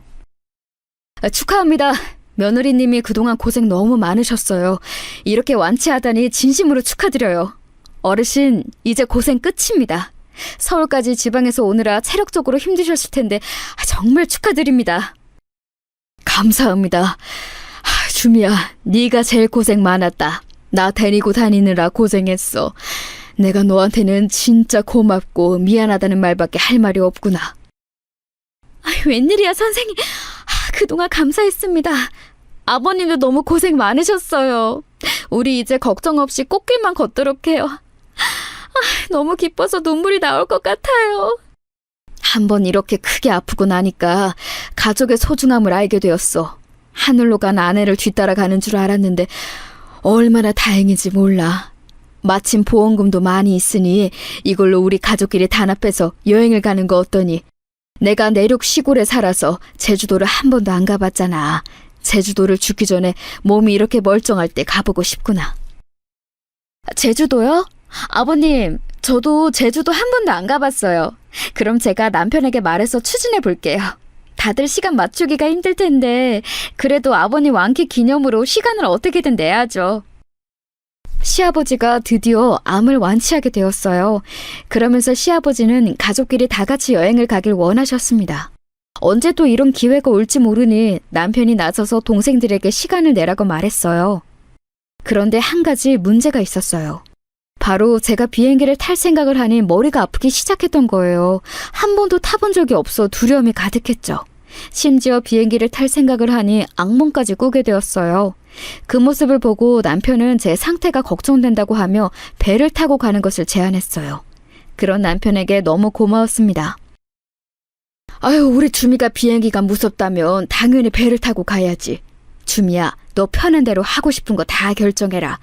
축하합니다. 며느리님이 그동안 고생 너무 많으셨어요. 이렇게 완치하다니 진심으로 축하드려요. 어르신, 이제 고생 끝입니다. 서울까지 지방에서 오느라 체력적으로 힘드셨을 텐데 정말 축하드립니다. 감사합니다. 주미야, 네가 제일 고생 많았다. 나 데리고 다니느라 고생했어. 내가 너한테는 진짜 고맙고 미안하다는 말밖에 할 말이 없구나. 웬일이야 선생님. 그동안 감사했습니다. 아버님도 너무 고생 많으셨어요. 우리 이제 걱정 없이 꽃길만 걷도록 해요. 너무 기뻐서 눈물이 나올 것 같아요. 한번 이렇게 크게 아프고 나니까 가족의 소중함을 알게 되었어. 하늘로 간 아내를 뒤따라가는 줄 알았는데 얼마나 다행인지 몰라. 마침 보험금도 많이 있으니 이걸로 우리 가족끼리 단합해서 여행을 가는 거 어떠니? 내가 내륙 시골에 살아서 제주도를 한 번도 안 가봤잖아. 제주도를 죽기 전에 몸이 이렇게 멀쩡할 때 가보고 싶구나. 제주도요? 아버님, 저도 제주도 한 번도 안 가봤어요. 그럼 제가 남편에게 말해서 추진해 볼게요. 다들 시간 맞추기가 힘들 텐데 그래도 아버님 완쾌 기념으로 시간을 어떻게든 내야죠. 시아버지가 드디어 암을 완치하게 되었어요. 그러면서 시아버지는 가족끼리 다 같이 여행을 가길 원하셨습니다. 언제 또 이런 기회가 올지 모르니 남편이 나서서 동생들에게 시간을 내라고 말했어요. 그런데 한 가지 문제가 있었어요. 바로 제가 비행기를 탈 생각을 하니 머리가 아프기 시작했던 거예요. 한 번도 타본 적이 없어 두려움이 가득했죠. 심지어 비행기를 탈 생각을 하니 악몽까지 꾸게 되었어요. 그 모습을 보고 남편은 제 상태가 걱정된다고 하며 배를 타고 가는 것을 제안했어요. 그런 남편에게 너무 고마웠습니다. 아유, 우리 주미가 비행기가 무섭다면 당연히 배를 타고 가야지. 주미야, 너 편한 대로 하고 싶은 거 다 결정해라.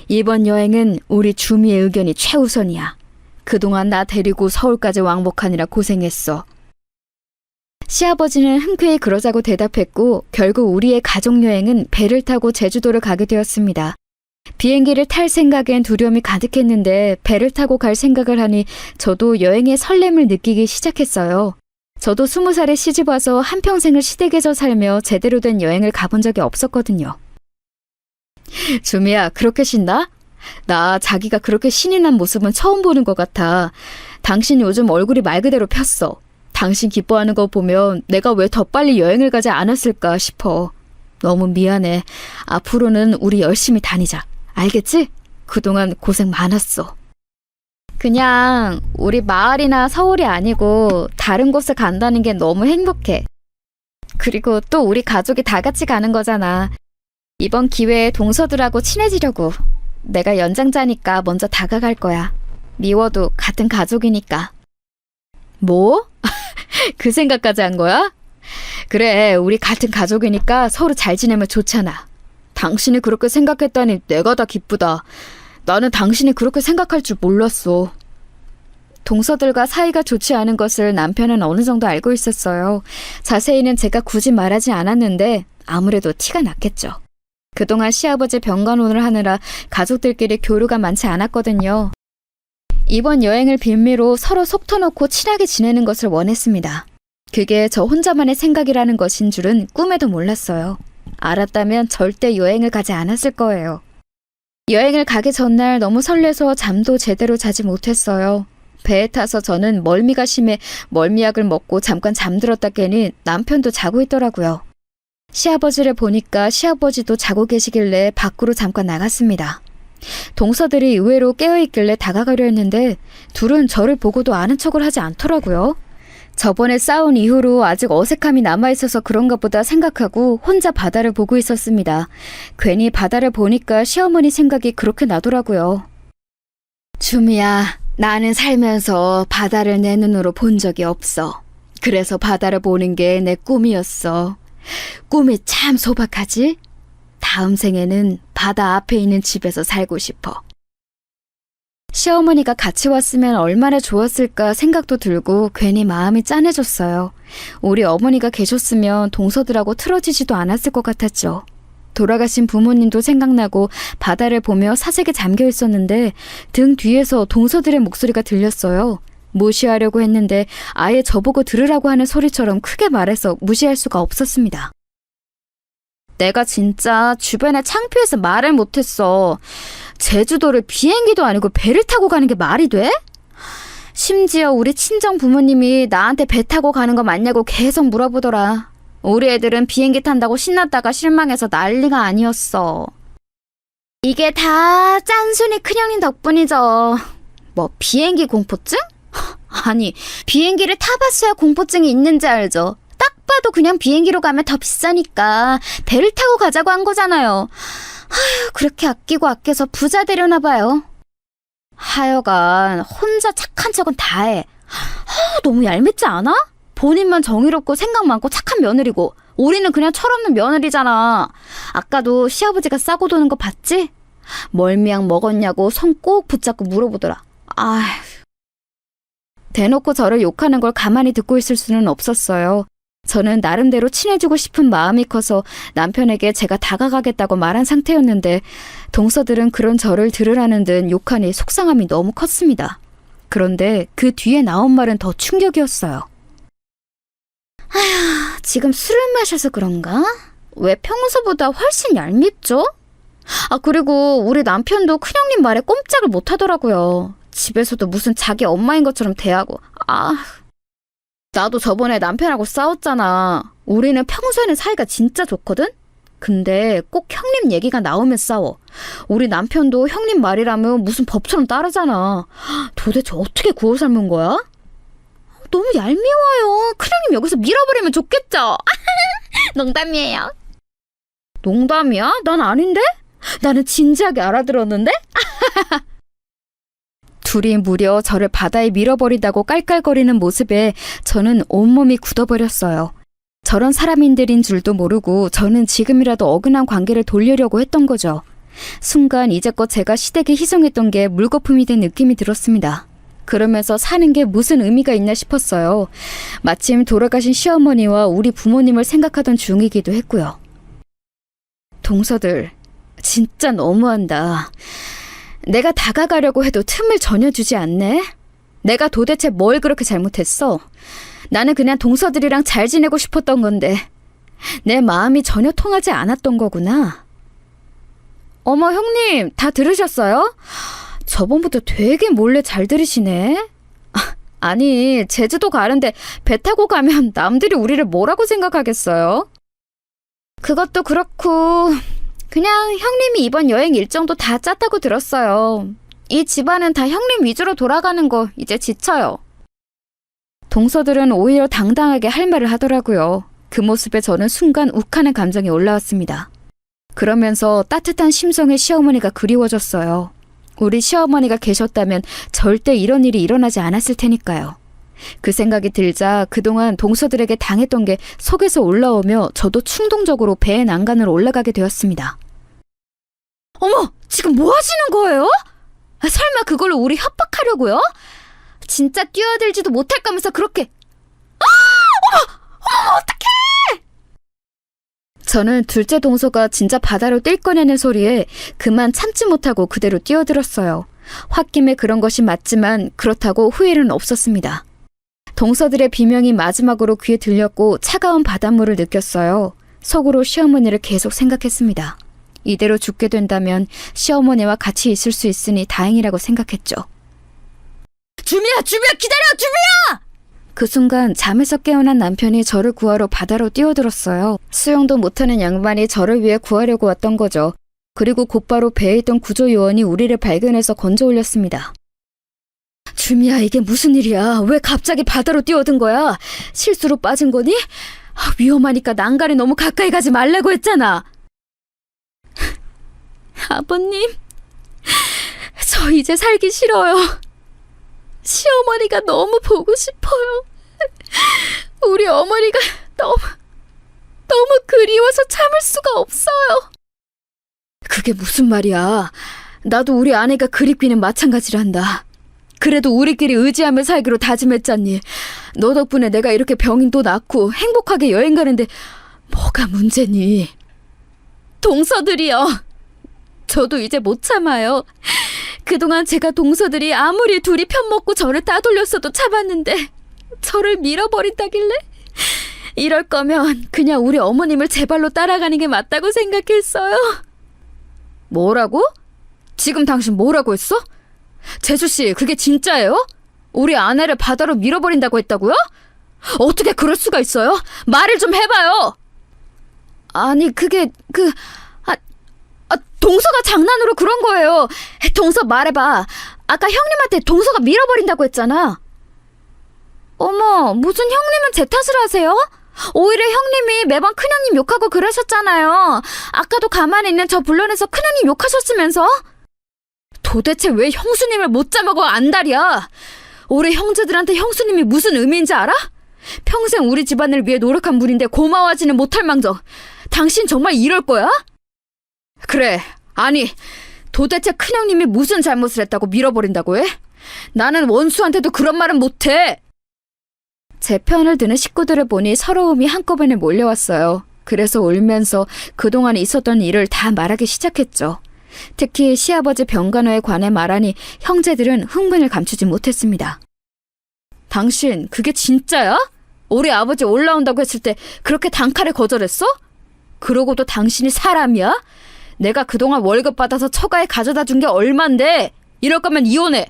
이번 여행은 우리 주미의 의견이 최우선이야. 그동안 나 데리고 서울까지 왕복하느라 고생했어. 시아버지는 흔쾌히 그러자고 대답했고 결국 우리의 가족여행은 배를 타고 제주도를 가게 되었습니다. 비행기를 탈 생각엔 두려움이 가득했는데 배를 타고 갈 생각을 하니 저도 여행의 설렘을 느끼기 시작했어요. 저도 20살에 시집와서 한평생을 시댁에서 살며 제대로 된 여행을 가본 적이 없었거든요. 주미야, 그렇게 신나? 나 자기가 그렇게 신이 난 모습은 처음 보는 것 같아. 당신 요즘 얼굴이 말 그대로 폈어. 당신 기뻐하는 거 보면 내가 왜 더 빨리 여행을 가지 않았을까 싶어. 너무 미안해. 앞으로는 우리 열심히 다니자. 알겠지? 그동안 고생 많았어. 그냥 우리 마을이나 서울이 아니고 다른 곳에 간다는 게 너무 행복해. 그리고 또 우리 가족이 다 같이 가는 거잖아. 이번 기회에 동서들하고 친해지려고. 내가 연장자니까 먼저 다가갈 거야. 미워도 같은 가족이니까. 뭐? 그 생각까지 한 거야? 그래, 우리 같은 가족이니까 서로 잘 지내면 좋잖아. 당신이 그렇게 생각했다니 내가 다 기쁘다. 나는 당신이 그렇게 생각할 줄 몰랐어. 동서들과 사이가 좋지 않은 것을 남편은 어느 정도 알고 있었어요. 자세히는 제가 굳이 말하지 않았는데 아무래도 티가 났겠죠. 그동안 시아버지 병간호를 하느라 가족들끼리 교류가 많지 않았거든요. 이번 여행을 빌미로 서로 속 터놓고 친하게 지내는 것을 원했습니다. 그게 저 혼자만의 생각이라는 것인 줄은 꿈에도 몰랐어요. 알았다면 절대 여행을 가지 않았을 거예요. 여행을 가기 전날 너무 설레서 잠도 제대로 자지 못했어요. 배에 타서 저는 멀미가 심해 멀미약을 먹고 잠깐 잠들었다 깨니 남편도 자고 있더라고요. 시아버지를 보니까 시아버지도 자고 계시길래 밖으로 잠깐 나갔습니다. 동서들이 의외로 깨어있길래 다가가려 했는데 둘은 저를 보고도 아는 척을 하지 않더라고요. 저번에 싸운 이후로 아직 어색함이 남아있어서 그런가 보다 생각하고 혼자 바다를 보고 있었습니다. 괜히 바다를 보니까 시어머니 생각이 그렇게 나더라고요. 주미야, 나는 살면서 바다를 내 눈으로 본 적이 없어. 그래서 바다를 보는 게 내 꿈이었어. 꿈이 참 소박하지? 다음 생에는 바다 앞에 있는 집에서 살고 싶어. 시어머니가 같이 왔으면 얼마나 좋았을까 생각도 들고 괜히 마음이 짠해졌어요. 우리 어머니가 계셨으면 동서들하고 틀어지지도 않았을 것 같았죠. 돌아가신 부모님도 생각나고 바다를 보며 사색에 잠겨 있었는데 등 뒤에서 동서들의 목소리가 들렸어요. 무시하려고 했는데 아예 저보고 들으라고 하는 소리처럼 크게 말해서 무시할 수가 없었습니다. 내가 진짜 주변에 창피해서 말을 못했어. 제주도를 비행기도 아니고 배를 타고 가는 게 말이 돼? 심지어 우리 친정 부모님이 나한테 배 타고 가는 거 맞냐고 계속 물어보더라. 우리 애들은 비행기 탄다고 신났다가 실망해서 난리가 아니었어. 이게 다 짠순이 큰형님 덕분이죠. 뭐 비행기 공포증? 아니, 비행기를 타봤어야 공포증이 있는지 알죠. 딱 봐도 그냥 비행기로 가면 더 비싸니까 배를 타고 가자고 한 거잖아요. 아휴, 그렇게 아끼고 아껴서 부자 되려나 봐요. 하여간 혼자 착한 척은 다 해. 너무 얄밉지 않아? 본인만 정의롭고 생각 많고 착한 며느리고 우리는 그냥 철없는 며느리잖아. 아까도 시아버지가 싸고 도는 거 봤지? 멀미약 먹었냐고 손 꼭 붙잡고 물어보더라. 아휴. 대놓고 저를 욕하는 걸 가만히 듣고 있을 수는 없었어요. 저는 나름대로 친해지고 싶은 마음이 커서 남편에게 제가 다가가겠다고 말한 상태였는데 동서들은 그런 저를 들으라는 듯 욕하니 속상함이 너무 컸습니다. 그런데 그 뒤에 나온 말은 더 충격이었어요. 아휴, 지금 술을 마셔서 그런가? 왜 평소보다 훨씬 얄밉죠? 그리고 우리 남편도 큰형님 말에 꼼짝을 못하더라고요. 집에서도 무슨 자기 엄마인 것처럼 대하고. 나도 저번에 남편하고 싸웠잖아. 우리는 평소에는 사이가 진짜 좋거든? 근데 꼭 형님 얘기가 나오면 싸워. 우리 남편도 형님 말이라면 무슨 법처럼 따르잖아. 도대체 어떻게 구워 삶은 거야? 너무 얄미워요. 큰형님 여기서 밀어버리면 좋겠죠? 농담이에요. 농담이야? 난 아닌데? 나는 진지하게 알아들었는데? 둘이 무려 저를 바다에 밀어버린다고 깔깔거리는 모습에 저는 온몸이 굳어버렸어요. 저런 사람인들인 줄도 모르고 저는 지금이라도 어긋난 관계를 돌리려고 했던 거죠. 순간 이제껏 제가 시댁에 희생했던 게 물거품이 된 느낌이 들었습니다. 그러면서 사는 게 무슨 의미가 있나 싶었어요. 마침 돌아가신 시어머니와 우리 부모님을 생각하던 중이기도 했고요. 동서들, 진짜 너무한다. 내가 다가가려고 해도 틈을 전혀 주지 않네? 내가 도대체 뭘 그렇게 잘못했어? 나는 그냥 동서들이랑 잘 지내고 싶었던 건데 내 마음이 전혀 통하지 않았던 거구나. 어머, 형님, 다 들으셨어요? 저번부터 되게 몰래 잘 들으시네. 아니, 제주도 가는데 배 타고 가면 남들이 우리를 뭐라고 생각하겠어요? 그것도 그렇고 그냥 형님이 이번 여행 일정도 다 짰다고 들었어요. 이 집안은 다 형님 위주로 돌아가는 거 이제 지쳐요. 동서들은 오히려 당당하게 할 말을 하더라고요. 그 모습에 저는 순간 욱하는 감정이 올라왔습니다. 그러면서 따뜻한 심성의 시어머니가 그리워졌어요. 우리 시어머니가 계셨다면 절대 이런 일이 일어나지 않았을 테니까요. 그 생각이 들자 그동안 동서들에게 당했던 게 속에서 올라오며 저도 충동적으로 배의 난간으로 올라가게 되었습니다. 어머! 지금 뭐 하시는 거예요? 설마 그걸로 우리 협박하려고요? 진짜 뛰어들지도 못할 거면서 그렇게... 어머! 어떡해! 저는 둘째 동서가 진짜 바다로 뛸 거냐는 소리에 그만 참지 못하고 그대로 뛰어들었어요. 홧김에 그런 것이 맞지만 그렇다고 후회는 없었습니다. 동서들의 비명이 마지막으로 귀에 들렸고 차가운 바닷물을 느꼈어요. 속으로 시어머니를 계속 생각했습니다. 이대로 죽게 된다면 시어머니와 같이 있을 수 있으니 다행이라고 생각했죠. 주미야! 기다려! 주미야! 그 순간 잠에서 깨어난 남편이 저를 구하러 바다로 뛰어들었어요. 수영도 못하는 양반이 저를 위해 구하려고 왔던 거죠. 그리고 곧바로 배에 있던 구조요원이 우리를 발견해서 건져 올렸습니다. 주미야, 이게 무슨 일이야? 왜 갑자기 바다로 뛰어든 거야? 실수로 빠진 거니? 위험하니까 난간에 너무 가까이 가지 말라고 했잖아. 아버님, 저 이제 살기 싫어요. 시어머니가 너무 보고 싶어요. 우리 어머니가 너무 그리워서 참을 수가 없어요. 그게 무슨 말이야. 나도 우리 아내가 그립기는 마찬가지란다. 그래도 우리끼리 의지하며 살기로 다짐했잖니. 너 덕분에 내가 이렇게 병인도 낫고 행복하게 여행 가는데 뭐가 문제니? 동서들이요. 저도 이제 못 참아요. 그동안 제가 동서들이 아무리 둘이 편먹고 저를 따돌렸어도 참았는데 저를 밀어버린다길래? 이럴 거면 그냥 우리 어머님을 제 발로 따라가는 게 맞다고 생각했어요. 뭐라고? 지금 당신 뭐라고 했어? 재수씨, 그게 진짜예요? 우리 아내를 바다로 밀어버린다고 했다고요? 어떻게 그럴 수가 있어요? 말을 좀 해봐요. 아니, 그게 동서가 장난으로 그런 거예요. 동서 말해봐. 아까 형님한테 동서가 밀어버린다고 했잖아. 어머, 무슨 형님은 제 탓을 하세요? 오히려 형님이 매번 큰형님 욕하고 그러셨잖아요. 아까도 가만히 있는 저 불러내서 큰형님 욕하셨으면서. 도대체 왜 형수님을 못 잡아고 안달이야? 우리 형제들한테 형수님이 무슨 의미인지 알아? 평생 우리 집안을 위해 노력한 분인데 고마워하지는 못할 망정. 당신 정말 이럴 거야? 그래, 아니, 도대체 큰형님이 무슨 잘못을 했다고 밀어버린다고 해? 나는 원수한테도 그런 말은 못해. 제 편을 드는 식구들을 보니 서러움이 한꺼번에 몰려왔어요. 그래서 울면서 그동안 있었던 일을 다 말하기 시작했죠. 특히 시아버지 병간호에 관해 말하니 형제들은 흥분을 감추지 못했습니다. 당신, 그게 진짜야? 우리 아버지 올라온다고 했을 때 그렇게 단칼에 거절했어? 그러고도 당신이 사람이야? 내가 그동안 월급 받아서 처가에 가져다 준 게 얼만데? 이럴 거면 이혼해.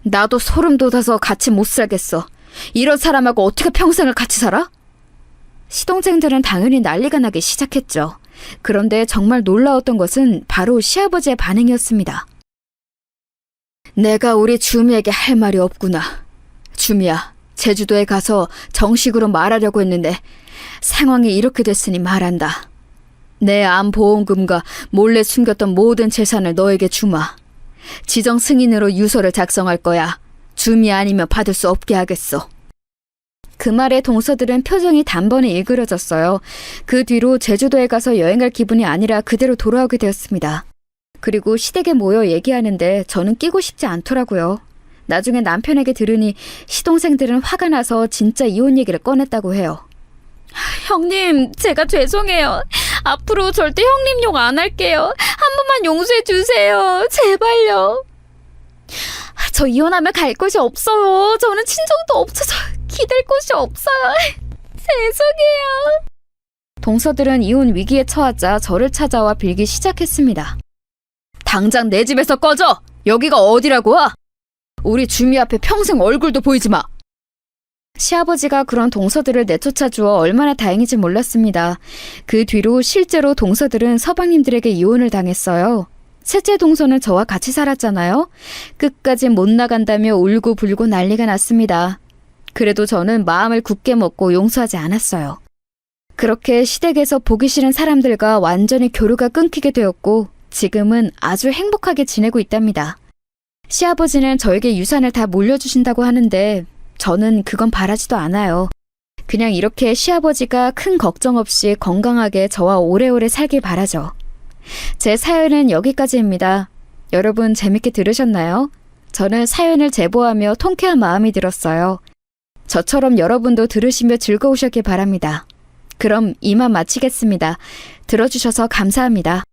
나도 소름 돋아서 같이 못 살겠어. 이런 사람하고 어떻게 평생을 같이 살아? 시동생들은 당연히 난리가 나기 시작했죠. 그런데 정말 놀라웠던 것은 바로 시아버지의 반응이었습니다. 내가 우리 주미에게 할 말이 없구나. 주미야, 제주도에 가서 정식으로 말하려고 했는데 상황이 이렇게 됐으니 말한다. 내 암보험금과 몰래 숨겼던 모든 재산을 너에게 주마. 지정 승인으로 유서를 작성할 거야. 주미 아니면 받을 수 없게 하겠어. 그 말에 동서들은 표정이 단번에 일그러졌어요. 그 뒤로 제주도에 가서 여행할 기분이 아니라 그대로 돌아오게 되었습니다. 그리고 시댁에 모여 얘기하는데 저는 끼고 싶지 않더라고요. 나중에 남편에게 들으니 시동생들은 화가 나서 진짜 이혼 얘기를 꺼냈다고 해요. 형님, 제가 죄송해요. 앞으로 절대 형님 욕 안 할게요. 한 번만 용서해 주세요. 제발요. 저 이혼하면 갈 곳이 없어요. 저는 친정도 없어서 기댈 곳이 없어요. 죄송해요. 동서들은 이혼 위기에 처하자 저를 찾아와 빌기 시작했습니다. 당장 내 집에서 꺼져! 여기가 어디라고? 우리 주미 앞에 평생 얼굴도 보이지 마! 시아버지가 그런 동서들을 내쫓아 주어 얼마나 다행인지 몰랐습니다. 그 뒤로 실제로 동서들은 서방님들에게 이혼을 당했어요. 셋째 동서는 저와 같이 살았잖아요. 끝까지 못 나간다며 울고불고 난리가 났습니다. 그래도 저는 마음을 굳게 먹고 용서하지 않았어요. 그렇게 시댁에서 보기 싫은 사람들과 완전히 교류가 끊기게 되었고 지금은 아주 행복하게 지내고 있답니다. 시아버지는 저에게 유산을 다 물려주신다고 하는데 저는 그건 바라지도 않아요. 그냥 이렇게 시아버지가 큰 걱정 없이 건강하게 저와 오래오래 살길 바라죠. 제 사연은 여기까지입니다. 여러분 재밌게 들으셨나요? 저는 사연을 제보하며 통쾌한 마음이 들었어요. 저처럼 여러분도 들으시며 즐거우셨길 바랍니다. 그럼 이만 마치겠습니다. 들어주셔서 감사합니다.